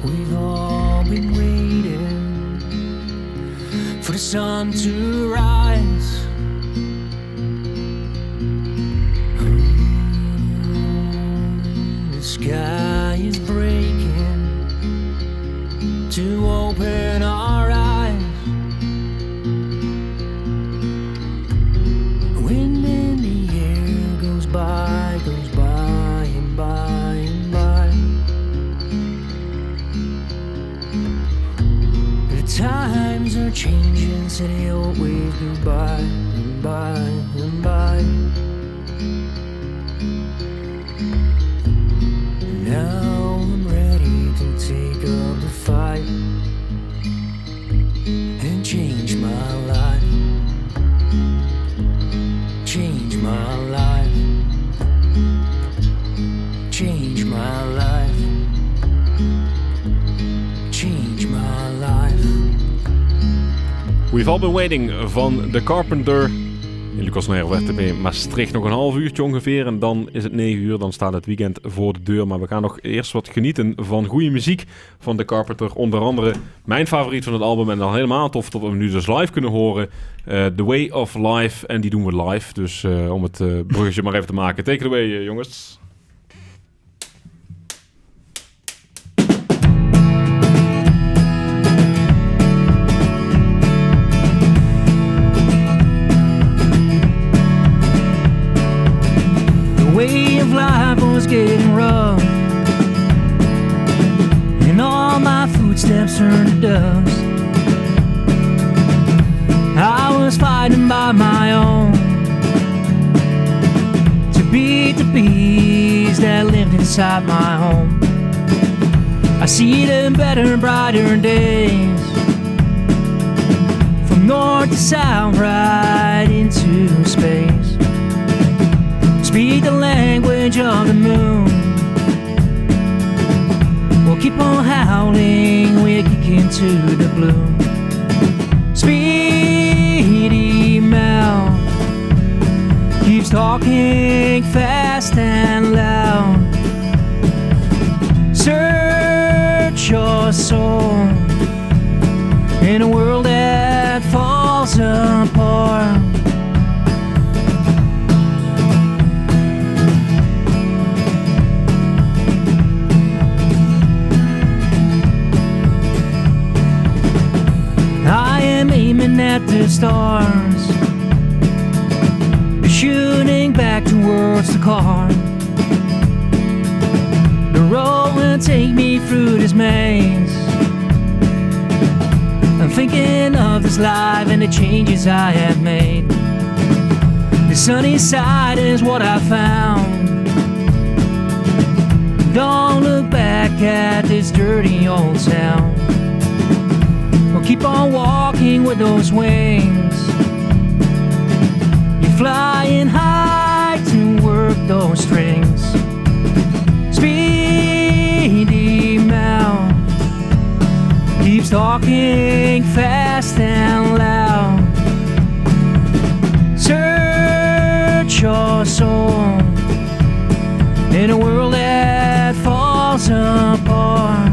We've all been waiting for the sun to rise. The sky is breaking to open our eyes. Wind in the air goes by and by and by. The times are changing, so they always go by and by and by. Now I'm ready to take up the fight and change my life. Change my life. Change my life. Change my life. We've all been waiting van The Carpenter. In Lucas on Air op RTP Maastricht nog een half uurtje ongeveer. En dan is het 9 uur, dan staat het weekend voor de deur. Maar we gaan nog eerst wat genieten van goede muziek van The Carpenter. Onder andere mijn favoriet van het album. En dan helemaal tof dat we hem nu dus live kunnen horen. The Way of Life. En die doen we live. Dus om het bruggetje maar even te maken. Take it away, jongens. Way of life was getting rough, and all my footsteps turned to dust. I was fighting by my own to beat the beast that lived inside my home. I see the better, brighter days, from north to south, right into space. Speak the language of the moon. We'll keep on howling, we'll kick into the blue. Speedy Mel keeps talking fast and loud. Search your soul in a world that falls apart. Aiming at the stars, shooting back towards the car. The road will take me through this maze. I'm thinking of this life and the changes I have made. The sunny side is what I found. Don't look back at this dirty old town. We'll keep on walking with those wings. talking fast and loud. Search your soul in a world that falls apart.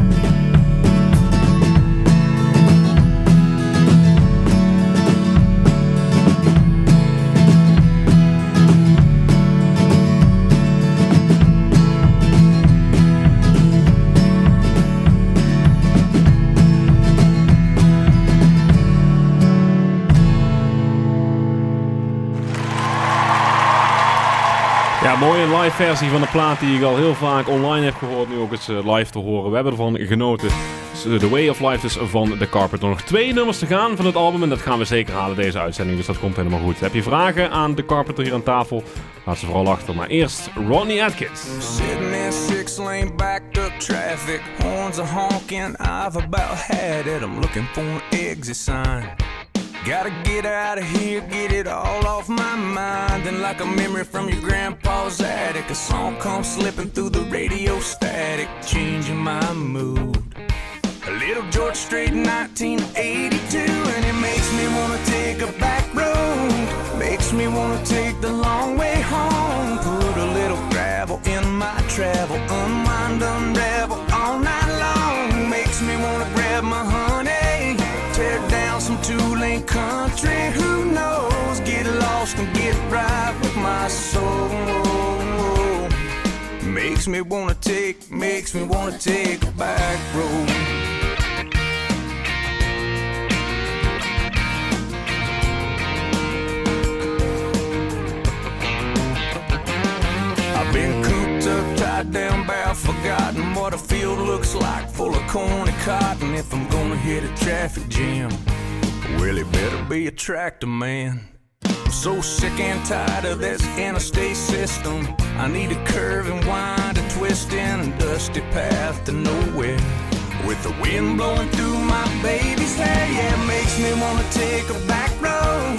Ja, mooie live versie van de plaat die ik al heel vaak online heb gehoord, nu ook eens live te horen. We hebben ervan genoten. The Way of Life dus van The Carpenter. Nog 2 nummers te gaan van het album en dat gaan we zeker halen deze uitzending, dus dat komt helemaal goed. Heb je vragen aan The Carpenter hier aan tafel? Laat ze vooral achter, maar eerst Rodney Atkins. Sitting in 6-lane backed up traffic, horns are honking, I've about had it. I'm looking for an exit sign. Gotta get out of here, get it all off my mind. And like a memory from your grandpa's attic, a song comes slipping through the radio static, changing my mood. A little George Strait, 1982, and it makes me wanna take a back road. Makes me wanna take the long way home. Put a little gravel in my travel, unwind, unravel all night long. Makes me wanna grab my honey, tear down some two-lane country. Who knows? Get lost and get right with my soul. Makes me wanna take a back road. I've been cooped up, tied down, bound, forgotten what a field looks like, full of corn and cotton. If I'm gonna hit a traffic jam, well, it better be a tractor man. I'm so sick and tired of this interstate system. I need a curve and wind, a twist in a dusty path to nowhere. With the wind blowing through my baby's hair, yeah, it makes me wanna take a back road.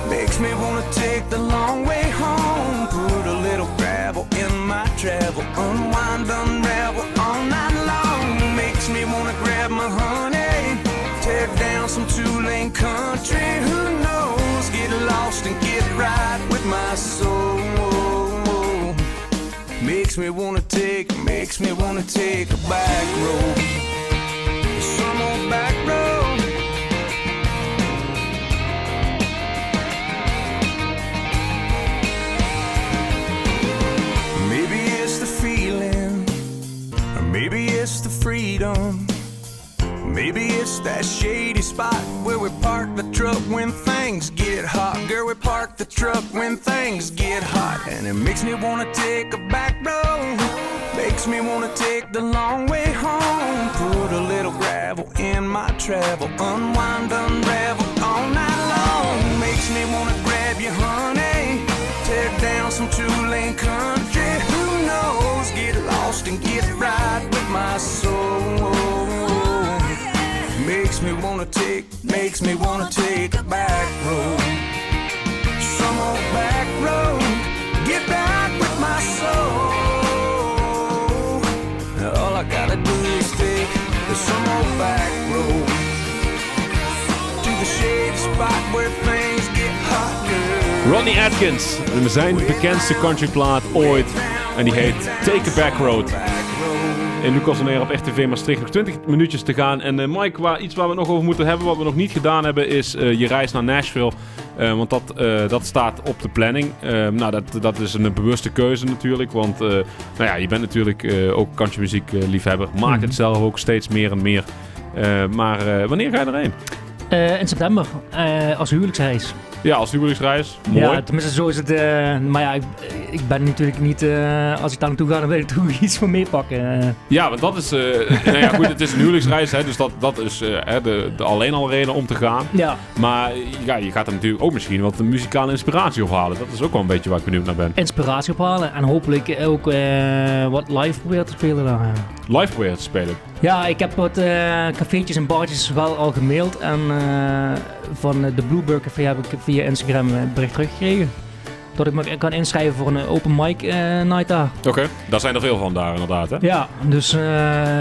Makes me wanna take the long way home. Put a little gravel in my travel, unwind, unravel all night long. Makes me wanna grab my honey, tear down some two-lane country. Who knows? Get lost and get right with my soul. Makes me wanna take a back road. Some old back road. Maybe it's the feeling, or maybe it's the freedom. Maybe it's that shady spot where we park the truck when things get hot. Girl, we park the truck when things get hot. And it makes me wanna take a back road. Makes me wanna take the long way home. Put a little gravel in my travel, unwind, unravel all night long. Makes me wanna grab you, honey, tear down some two-lane country. Who knows? Get lost and get right with my soul. Makes me wanna take a back road. Some old back road, get back with my soul. All I gotta do is take some old back road to the shady spot where things get hot, girl. Rodney Atkins, zijn bekendste countryplaat ooit. En die heet Take a Back Road. In Lucas on Air op RTV Maastricht. Nog 20 minuutjes te gaan. En Mike, iets waar we het nog over moeten hebben, wat we nog niet gedaan hebben, is je reis naar Nashville. Want dat staat op de planning. Dat is een bewuste keuze natuurlijk. Want je bent natuurlijk ook countrymuziek liefhebber. Maakt het zelf ook steeds meer en meer. Maar wanneer ga je erheen? In september, als huwelijksreis. Ja, als huwelijksreis. Mooi. Ja, tenminste zo is het. Maar ja, ik ben natuurlijk niet... als ik daar naartoe ga, dan wil ik toch iets voor meepakken. Ja, want dat is... goed, het is een huwelijksreis, hè, dus dat is de alleen al reden om te gaan. Ja. Maar ja, je gaat er natuurlijk ook misschien wat muzikale inspiratie ophalen. Dat is ook wel een beetje waar ik benieuwd naar ben. Inspiratie ophalen en hopelijk ook wat live proberen te spelen daar. Live proberen te spelen? Ja, ik heb wat cafeetjes en bartjes wel al gemaild en van de Bluebird Café heb ik via Instagram een bericht teruggekregen. dat ik me kan inschrijven voor een open mic night daar. Oké, daar zijn er veel van daar inderdaad, hè? Ja, dus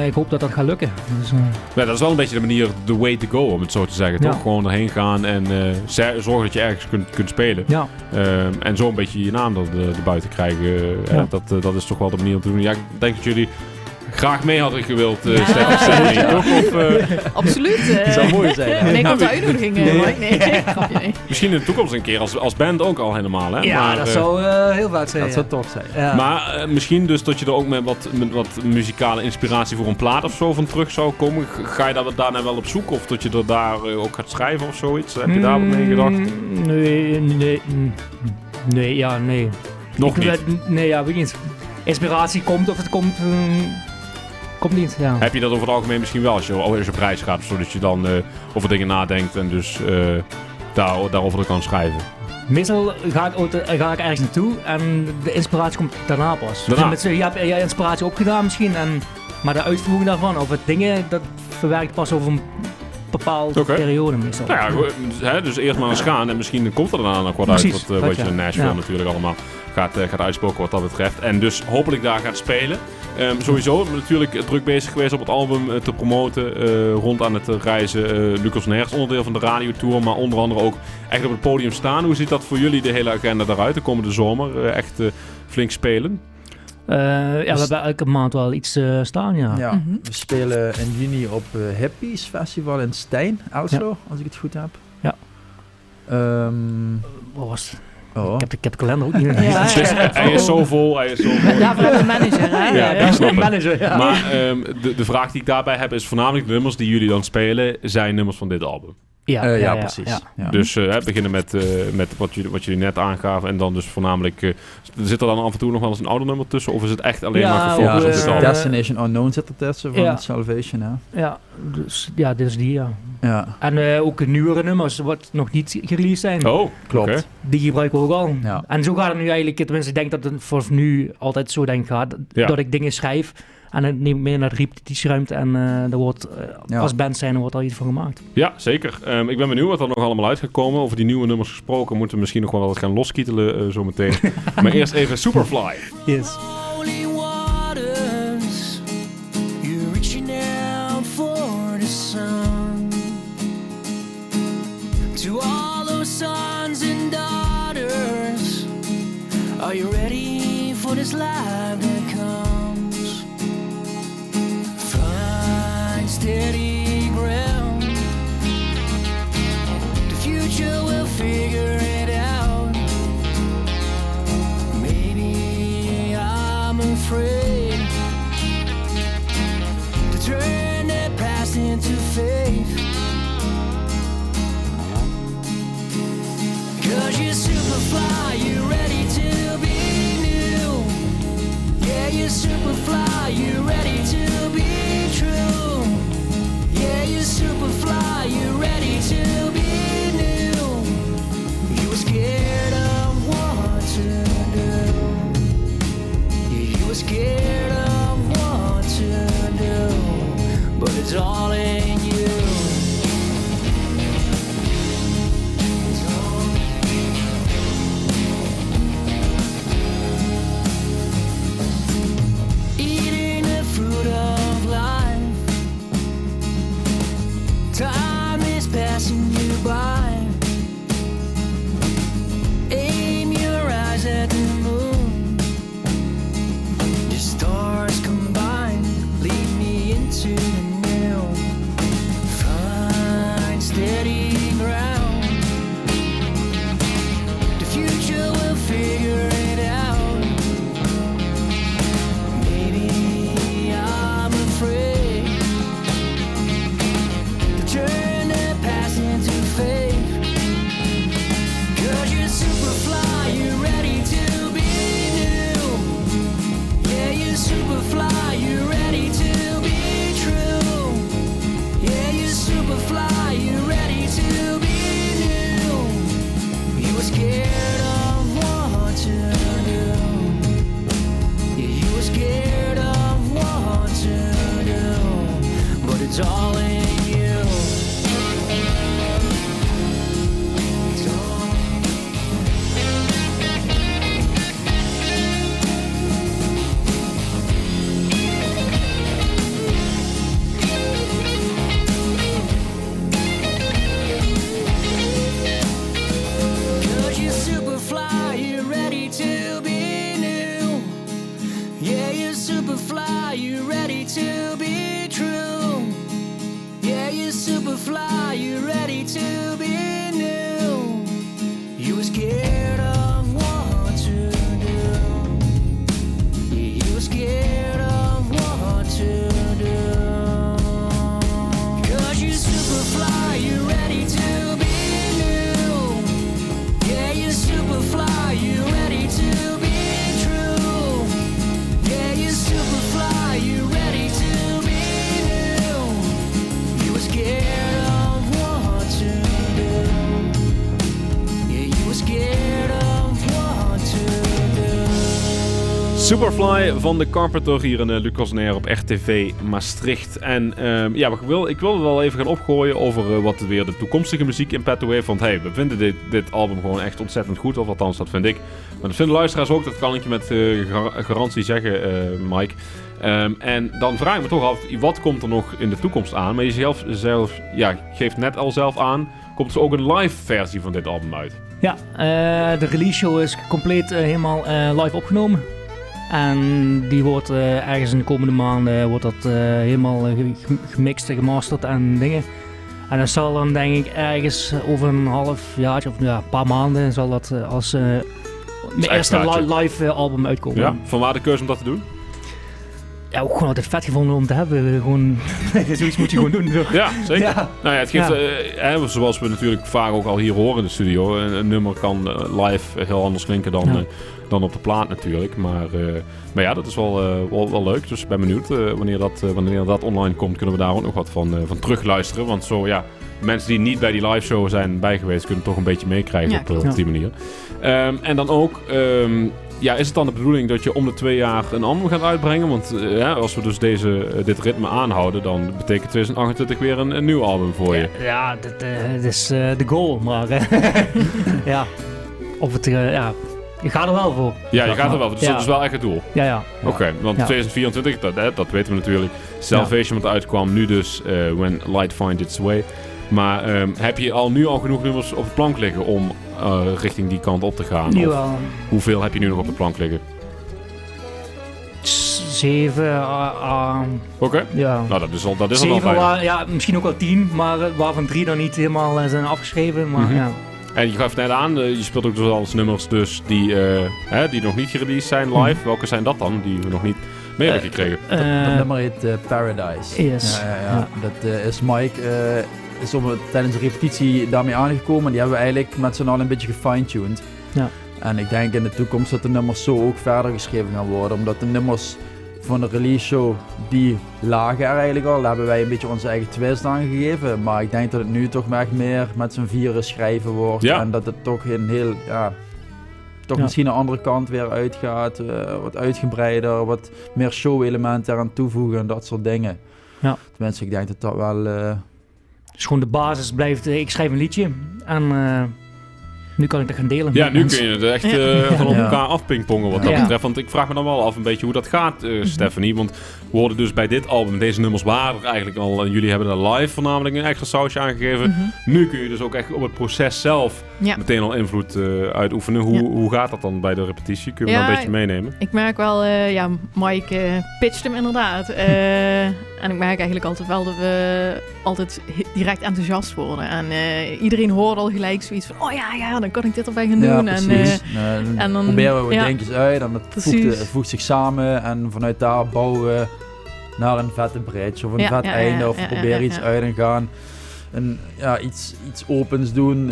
ik hoop dat dat gaat lukken. Dus, ja, dat is wel een beetje de manier, the way to go, om het zo te zeggen. Ja. Toch gewoon erheen gaan en zorgen dat je ergens kunt spelen. Ja. En zo een beetje je naam er buiten krijgen. Ja. Dat is toch wel de manier om te doen. Ja, ik denk dat jullie graag mee hadden gewild, Stefanie, toch? Absoluut. Dat zou mooi zijn. En ik had de uitnodiging. Nee. Misschien in de toekomst een keer als band ook al helemaal, hè? Ja, maar, dat zou heel vet zijn. Dat zou tof zijn. Ja. Maar misschien dus dat je er ook met wat muzikale inspiratie voor een plaat of zo van terug zou komen. Ga je daarna wel op zoek? Of dat je er daar ook gaat schrijven of zoiets? Heb je daar wat mee gedacht? Nee. Nog niet? Nee, ja, weet ik niet. Inspiratie komt of het komt... Komt niet, ja. Heb je dat over het algemeen misschien wel als je op reis gaat, zodat je dan over dingen nadenkt en dus daarover kan schrijven? Meestal ga ik ergens naartoe en de inspiratie komt daarna pas. Daarna? Dus je hebt inspiratie opgedaan misschien, maar de uitvoering daarvan, of het dingen, dat verwerkt pas over een bepaalde periode meestal. Nou ja, dus eerst maar eens gaan en misschien komt er daarna nog wat uit wat je in Nashville natuurlijk allemaal gaat uitspoken wat dat betreft. En dus hopelijk daar gaat spelen. Sowieso natuurlijk druk bezig geweest op het album te promoten, rond aan het reizen. Lucas Nergens onderdeel van de radiotour, maar onder andere ook echt op het podium staan. Hoe ziet dat voor jullie de hele agenda eruit de komende zomer? Echt flink spelen? We hebben elke maand wel iets staan, ja. We spelen in juni op Hippies Festival in Stijn, Elslo, als ik het goed heb. Ja. Wat was het? Ik heb de kalender ook niet. Hij is zo vol. Daarvoor heb je een manager, hè? Ja, ik snap het. Manager, ja. Maar de vraag die ik daarbij heb is voornamelijk de nummers die jullie dan spelen, zijn nummers van dit album. Ja, precies. Ja. Dus beginnen met wat jullie net aangaven en dan dus voornamelijk... zit er dan af en toe nog wel eens een ouder nummer tussen? Of is het echt alleen maar gefocust op dit album? Destination Unknown zit er tussen van Salvation, ja. Ja, dit is die, ja. En ook nieuwere nummers, wat nog niet gereleased zijn. Oh, klopt. Okay. Die gebruiken we ook al. Ja. En zo gaat het nu eigenlijk, tenminste ik denk dat het voor nu altijd zo gaat, dat ik dingen schrijf en het neem mee naar de repetitieruimte en er wordt als band zijn er wordt al iets van gemaakt. Ja, zeker. Ik ben benieuwd wat er nog allemaal uit gaat komen. Over die nieuwe nummers gesproken moeten we misschien nog wel wat gaan loskietelen zo meteen. Maar eerst even Superfly. Yes. To all those sons and daughters, are you ready for this life that comes? Find steady ground. The future will figure it out. Maybe I'm afraid to turn that past into faith. 'Cause you're superfly, you're ready to be new. Yeah, you're superfly, you're ready to be true. Yeah, you're superfly, you're ready to be new. You were scared of what to do. You were scared of what to do. But it's all in you. Time is passing you by. Aim your eyes at the moon. The stars combine, lead me into the new. Find steady ground. The future will figure it out. Maybe I'm afraid. Turn the past into faith. 'Cause you're superfly, you're ready to be new. Yeah, you're superfly, you're ready to be true. Yeah, you're superfly, you're ready to be new. You were scared of what to do. Yeah, you were scared of what to do. But it's all in you. to be true. Yeah, you're super fly, you're ready to be new. You were scared of what to do. Yeah, you were scared of what to do. 'Cause you're super fly, you're ready to be new. Yeah, you're super fly, you're ready to be true. Yeah, you're super fly, you're ready to be new. You were scared of what to do. Yeah, you were scared of what to do. Superfly van The Carpenter hier in Lucas Nair op RTV Maastricht. En ik wil wel even gaan opgooien over wat weer de toekomstige muziek in petto heeft. Want hey, we vinden dit album gewoon echt ontzettend goed. Of althans, dat vind ik. Maar dat vinden luisteraars ook. Dat kan ik je met garantie zeggen, Mike. En dan vraag ik me toch af, wat komt er nog in de toekomst aan? Maar je zelf geeft net al zelf aan, komt er ook een live versie van dit album uit? Ja, de release show is compleet helemaal live opgenomen. En die wordt ergens in de komende maanden wordt dat helemaal gemixt en gemasterd en dingen. En dat zal dan denk ik ergens over een half jaar of een paar maanden zal dat als mijn eerste live album uitkomen. Ja, vanwaar de keuze om dat te doen? Ja, ook gewoon altijd vet gevonden om te hebben. Gewoon, zoiets moet je gewoon doen. Toch? Ja, zeker. Ja. Nou ja, het geeft, zoals we natuurlijk vaak ook al hier horen in de studio, een nummer kan live heel anders klinken dan op de plaat natuurlijk. Maar ja, dat is wel leuk. Dus ik ben benieuwd wanneer dat online komt, kunnen we daar ook nog wat van terugluisteren. Want zo ja, mensen die niet bij die live show zijn bijgeweest, kunnen toch een beetje meekrijgen op die manier. En dan ook... is het dan de bedoeling dat je om de 2 jaar een album gaat uitbrengen? Want als we dus dit ritme aanhouden, dan betekent 2028 weer een nieuw album voor je. Ja, dat is de goal. Maar ja, of het... je gaat er wel voor. Ja, je gaat er wel voor. Dus dat is wel echt het doel. Ja. Oké, want 2024, dat weten we natuurlijk. Salvation wat uitkwam, nu dus When Light Finds Its Way. Maar heb je nu al genoeg nummers op de plank liggen om richting die kant op te gaan? Nu wel. Hoeveel heb je nu nog op de plank liggen? 7. Oké. Ja. Nou, dat is al bijna. Ja, misschien ook wel 10, maar waarvan 3 dan niet helemaal zijn afgeschreven. Maar, ja. En je gaf net aan, je speelt ook dus al eens nummers dus die nog niet gereleased zijn live. Welke zijn dat dan, die we nog niet mee hebben gekregen? Dat nummer heet Paradise. Yes. Ja. Dat is Mike... is tijdens de repetitie daarmee aangekomen. Die hebben we eigenlijk met z'n allen een beetje gefine-tuned. Ja. En ik denk in de toekomst dat de nummers zo ook verder geschreven gaan worden. Omdat de nummers van de release show, die lagen er eigenlijk al. Daar hebben wij een beetje onze eigen twist aan gegeven. Maar ik denk dat het nu toch echt meer met z'n vieren schrijven wordt. Ja. En dat het toch een heel... misschien een andere kant weer uitgaat. Wat uitgebreider, wat meer show-elementen eraan toevoegen en dat soort dingen. Ja. Tenminste, ik denk dat dat wel... Dus gewoon de basis blijft, ik schrijf een liedje en nu kan ik dat gaan delen. Ja, nu kun je het echt van op elkaar afpingpongen wat dat betreft. Want ik vraag me dan wel af een beetje hoe dat gaat, Stephanie. Want we hoorden dus bij dit album, deze nummers waren er eigenlijk al. En jullie hebben daar live voornamelijk een extra sausje aangegeven. Nu kun je dus ook echt op het proces zelf meteen al invloed uitoefenen. Hoe gaat dat dan bij de repetitie? Kun je me dan een beetje meenemen? Ik merk wel, Mike pitcht hem inderdaad. En ik merk eigenlijk altijd wel dat we altijd direct enthousiast worden. En iedereen hoort al gelijk zoiets van, oh ja, dan kan ik dit erbij gaan doen. En dan proberen we dingetjes uit en het voegt zich samen. En vanuit daar bouwen we naar een vette bridge of een vet einde. Of we proberen iets uit en gaan. En iets opens doen.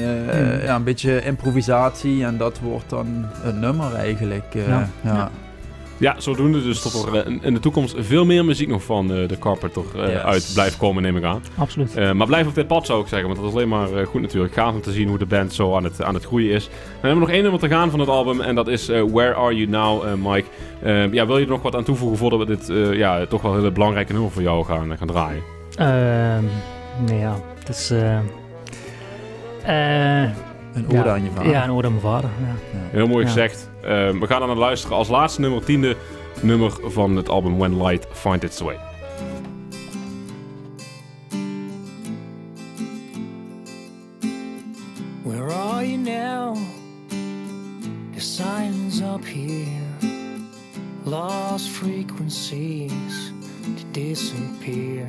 Een beetje improvisatie. En dat wordt dan een nummer eigenlijk. Ja, zodoende dus tot er in de toekomst veel meer muziek nog van de Carpenter uit blijft komen, neem ik aan. Absoluut. Maar blijf op dit pad, zou ik zeggen, want dat is alleen maar goed natuurlijk. Gaaf om te zien hoe de band zo aan het groeien is. Dan hebben we nog 1 nummer te gaan van het album en dat is Where Are You Now, Mike. Wil je er nog wat aan toevoegen voordat we dit toch wel een hele belangrijke nummer voor jou gaan draaien? Het is... een ode aan je vader. Ja, een ode aan mijn vader. Ja. Heel mooi gezegd. We gaan dan naar luisteren als laatste nummer, 10e nummer van het album When Light Finds Its Way. Where are you now? The silence up here, lost frequencies, to disappear.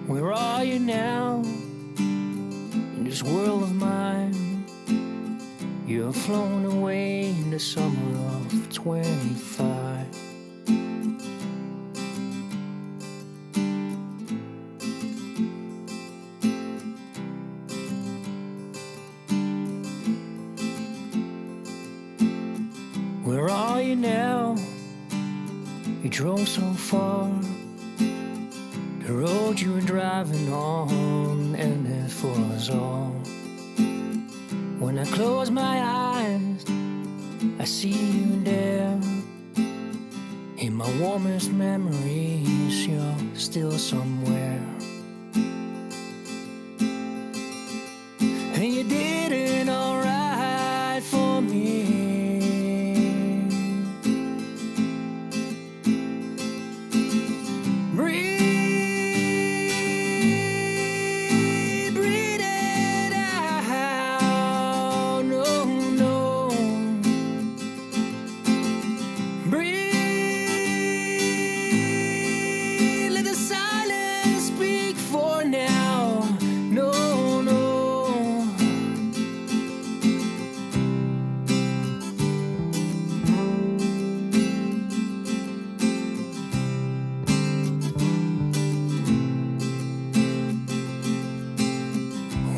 Where are you now in this world of mine? You're flown away in the summer of 25. Where are you now? You drove so far. The road you were driving on ended for us all. When I close my eyes, I see you there. In my warmest memories, you're still somewhere. And you did it alright for me.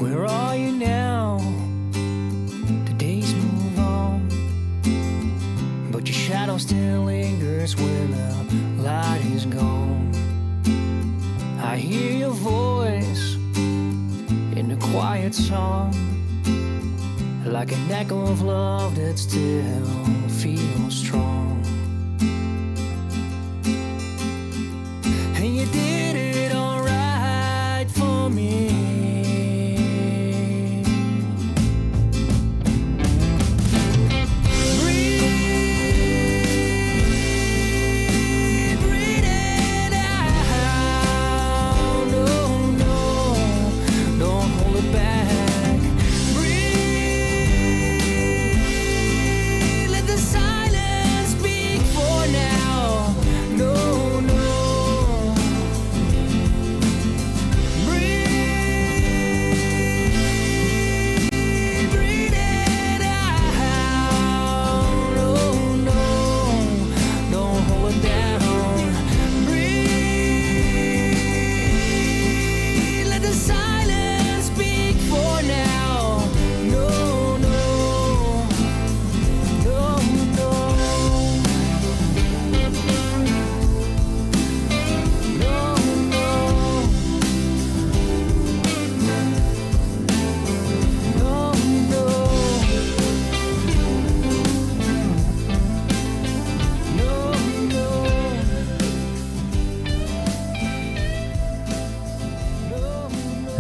Where are you now? The days move on, but your shadow still lingers when the light is gone. I hear your voice in a quiet song, like an echo of love that still feels strong. And you did it alright for me.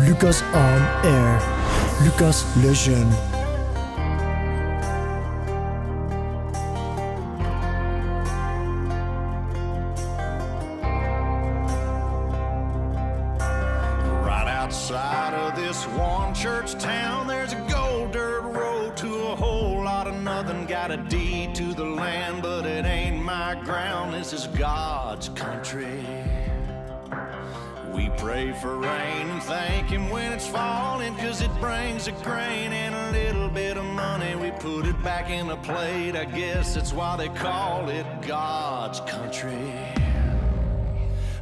Lucas on Air. Lucas Lejeune. Right outside of this one church town, there's a gold dirt road to a whole lot of nothing. Got a deed to the land, but it ain't my ground. This is God's country. We pray for rain and thank Him when it's falling, 'cause it brings a grain and a little bit of money. We put it back in a plate, I guess that's why they call it God's country.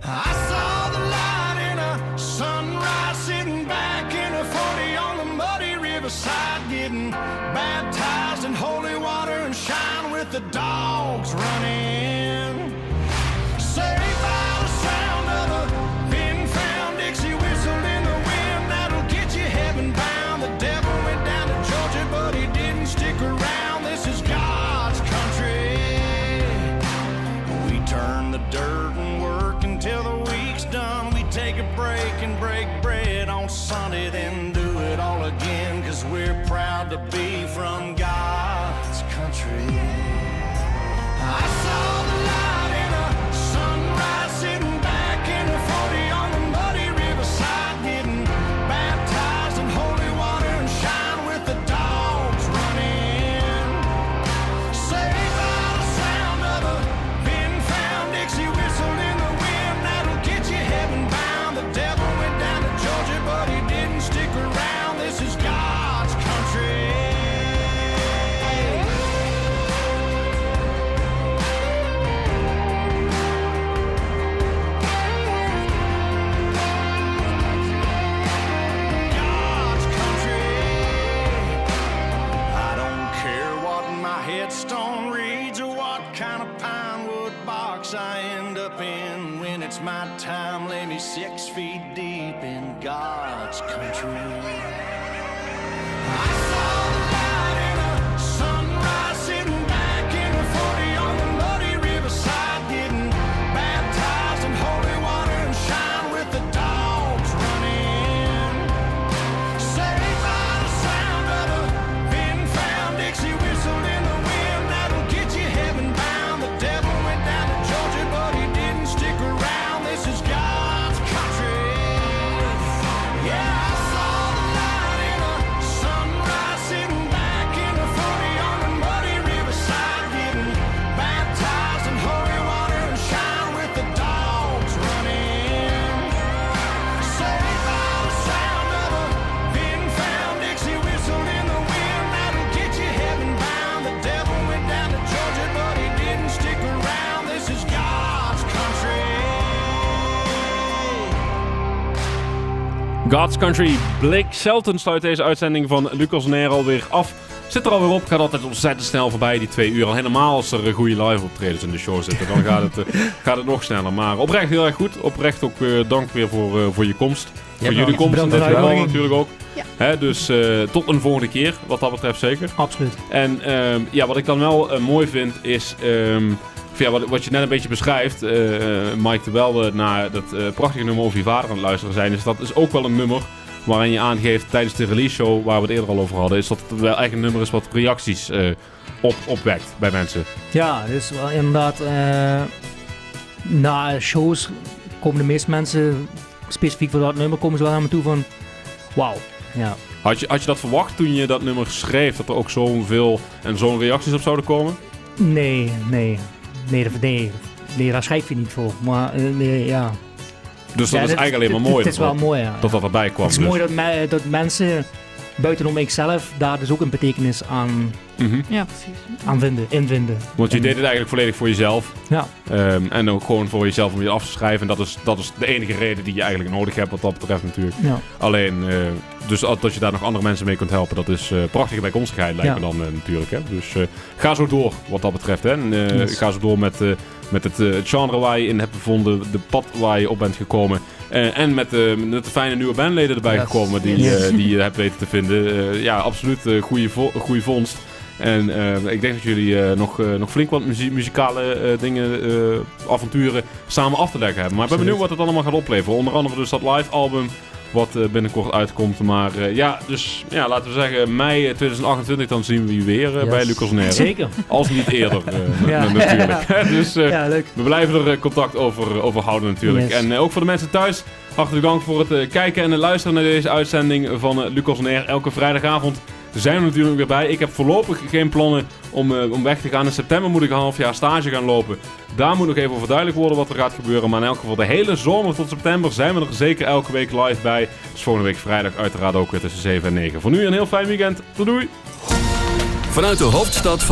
I saw the light in a sunrise, sitting back in a 40 on the muddy riverside, getting baptized in holy water and shine with the dogs running. Saved by the sound of a Dixie whistle in the wind, that'll get you heaven bound. The devil went down to Georgia, but he didn't stick around. This is God's country. We turn the dirt and work until the week's done. We take a break and break bread on Sunday, then do it all again, 'cause we're proud to be from God's country. I saw headstone reads or what kind of pine wood box I end up in. When it's my time, lay me 6 feet deep in God's country. I saw the light in a sunrise, sitting back in the 40 on the muddy riverside, getting baptized in holy water and shine with the dogs running. Saved by the sound of a Vin-found Dixie whistle in the wind that'll get you heaven bound. The devil went down to Georgia, but he didn't stick around. This is God's country. Yeah, I saw the light in a sunrise, sitting back in the 40 on the muddy riverside, getting baptized in holy water and shine with the dogs running. Saved by the sound of a Vin-found Dixie whistle in the wind that'll get you heaven bound. The devil went down to Georgia, but he didn't stick around. This is God's country. God's Country. Blake Shelton sluit deze uitzending van Lucas on Air alweer af. Zit er alweer op, gaat altijd ontzettend snel voorbij, die 2 uur. Al helemaal als er goede live optredens in de show zitten, dan gaat het nog sneller. Maar oprecht heel erg goed. Oprecht ook dank weer voor je komst. Voor jullie komst in dit geval natuurlijk ook. Ja. Hè, dus tot een volgende keer, wat dat betreft zeker. Absoluut. En wat ik dan wel mooi vind is... wat je net een beetje beschrijft, Mike, terwijl we naar dat prachtige nummer over je vader aan het luisteren zijn, is dat is ook wel een nummer waarin je aangeeft tijdens de release show, waar we het eerder al over hadden, is dat het wel eigenlijk een nummer is wat reacties opwekt bij mensen. Ja, dus wel inderdaad, na shows komen de meeste mensen, specifiek voor dat nummer, komen ze wel naar me toe van, wauw, ja. Had je dat verwacht toen je dat nummer schreef, dat er ook zoveel en zo'n reacties op zouden komen? Nee, daar schrijf je niet voor. Maar ja. Dus dat is eigenlijk alleen maar mooi. Het is wel mooi, ja. Dat erbij kwam. Het is mooi dat mensen buitenom ikzelf daar dus ook een betekenis aan, ja, precies. aan invinden. Want je deed het eigenlijk volledig voor jezelf. Ja. En ook gewoon voor jezelf om je af te schrijven. En dat is de enige reden die je eigenlijk nodig hebt wat dat betreft natuurlijk. Ja. Alleen, dus dat je daar nog andere mensen mee kunt helpen, dat is prachtige bijkomstigheid lijkt me dan natuurlijk. Hè? Dus ga zo door wat dat betreft. Hè? En, ga zo door met het genre waar je in hebt bevonden, de pad waar je op bent gekomen. En met de fijne nieuwe bandleden erbij gekomen die je hebt weten te vinden. Ja, absoluut goede vondst. En ik denk dat jullie nog flink wat muzikale dingen, avonturen samen af te leggen hebben. Maar ik ben benieuwd wat het allemaal gaat opleveren. Onder andere dus dat live album wat binnenkort uitkomt. Maar dus laten we zeggen mei 2028 dan zien we je weer bij Lucas on Air. Zeker. Als niet eerder natuurlijk. Dus leuk. We blijven er contact over houden natuurlijk. Yes. En ook voor de mensen thuis, hartelijk dank voor het kijken en het luisteren naar deze uitzending van Lucas on Air. Elke vrijdagavond zijn we natuurlijk weer bij. Ik heb voorlopig geen plannen om weg te gaan. In september moet ik een half jaar stage gaan lopen. Daar moet nog even over duidelijk worden wat er gaat gebeuren. Maar in elk geval de hele zomer tot september zijn we er zeker elke week live bij. Dus volgende week vrijdag uiteraard ook weer tussen 7 en 9. Voor nu een heel fijn weekend. Doei! Vanuit de hoofdstad van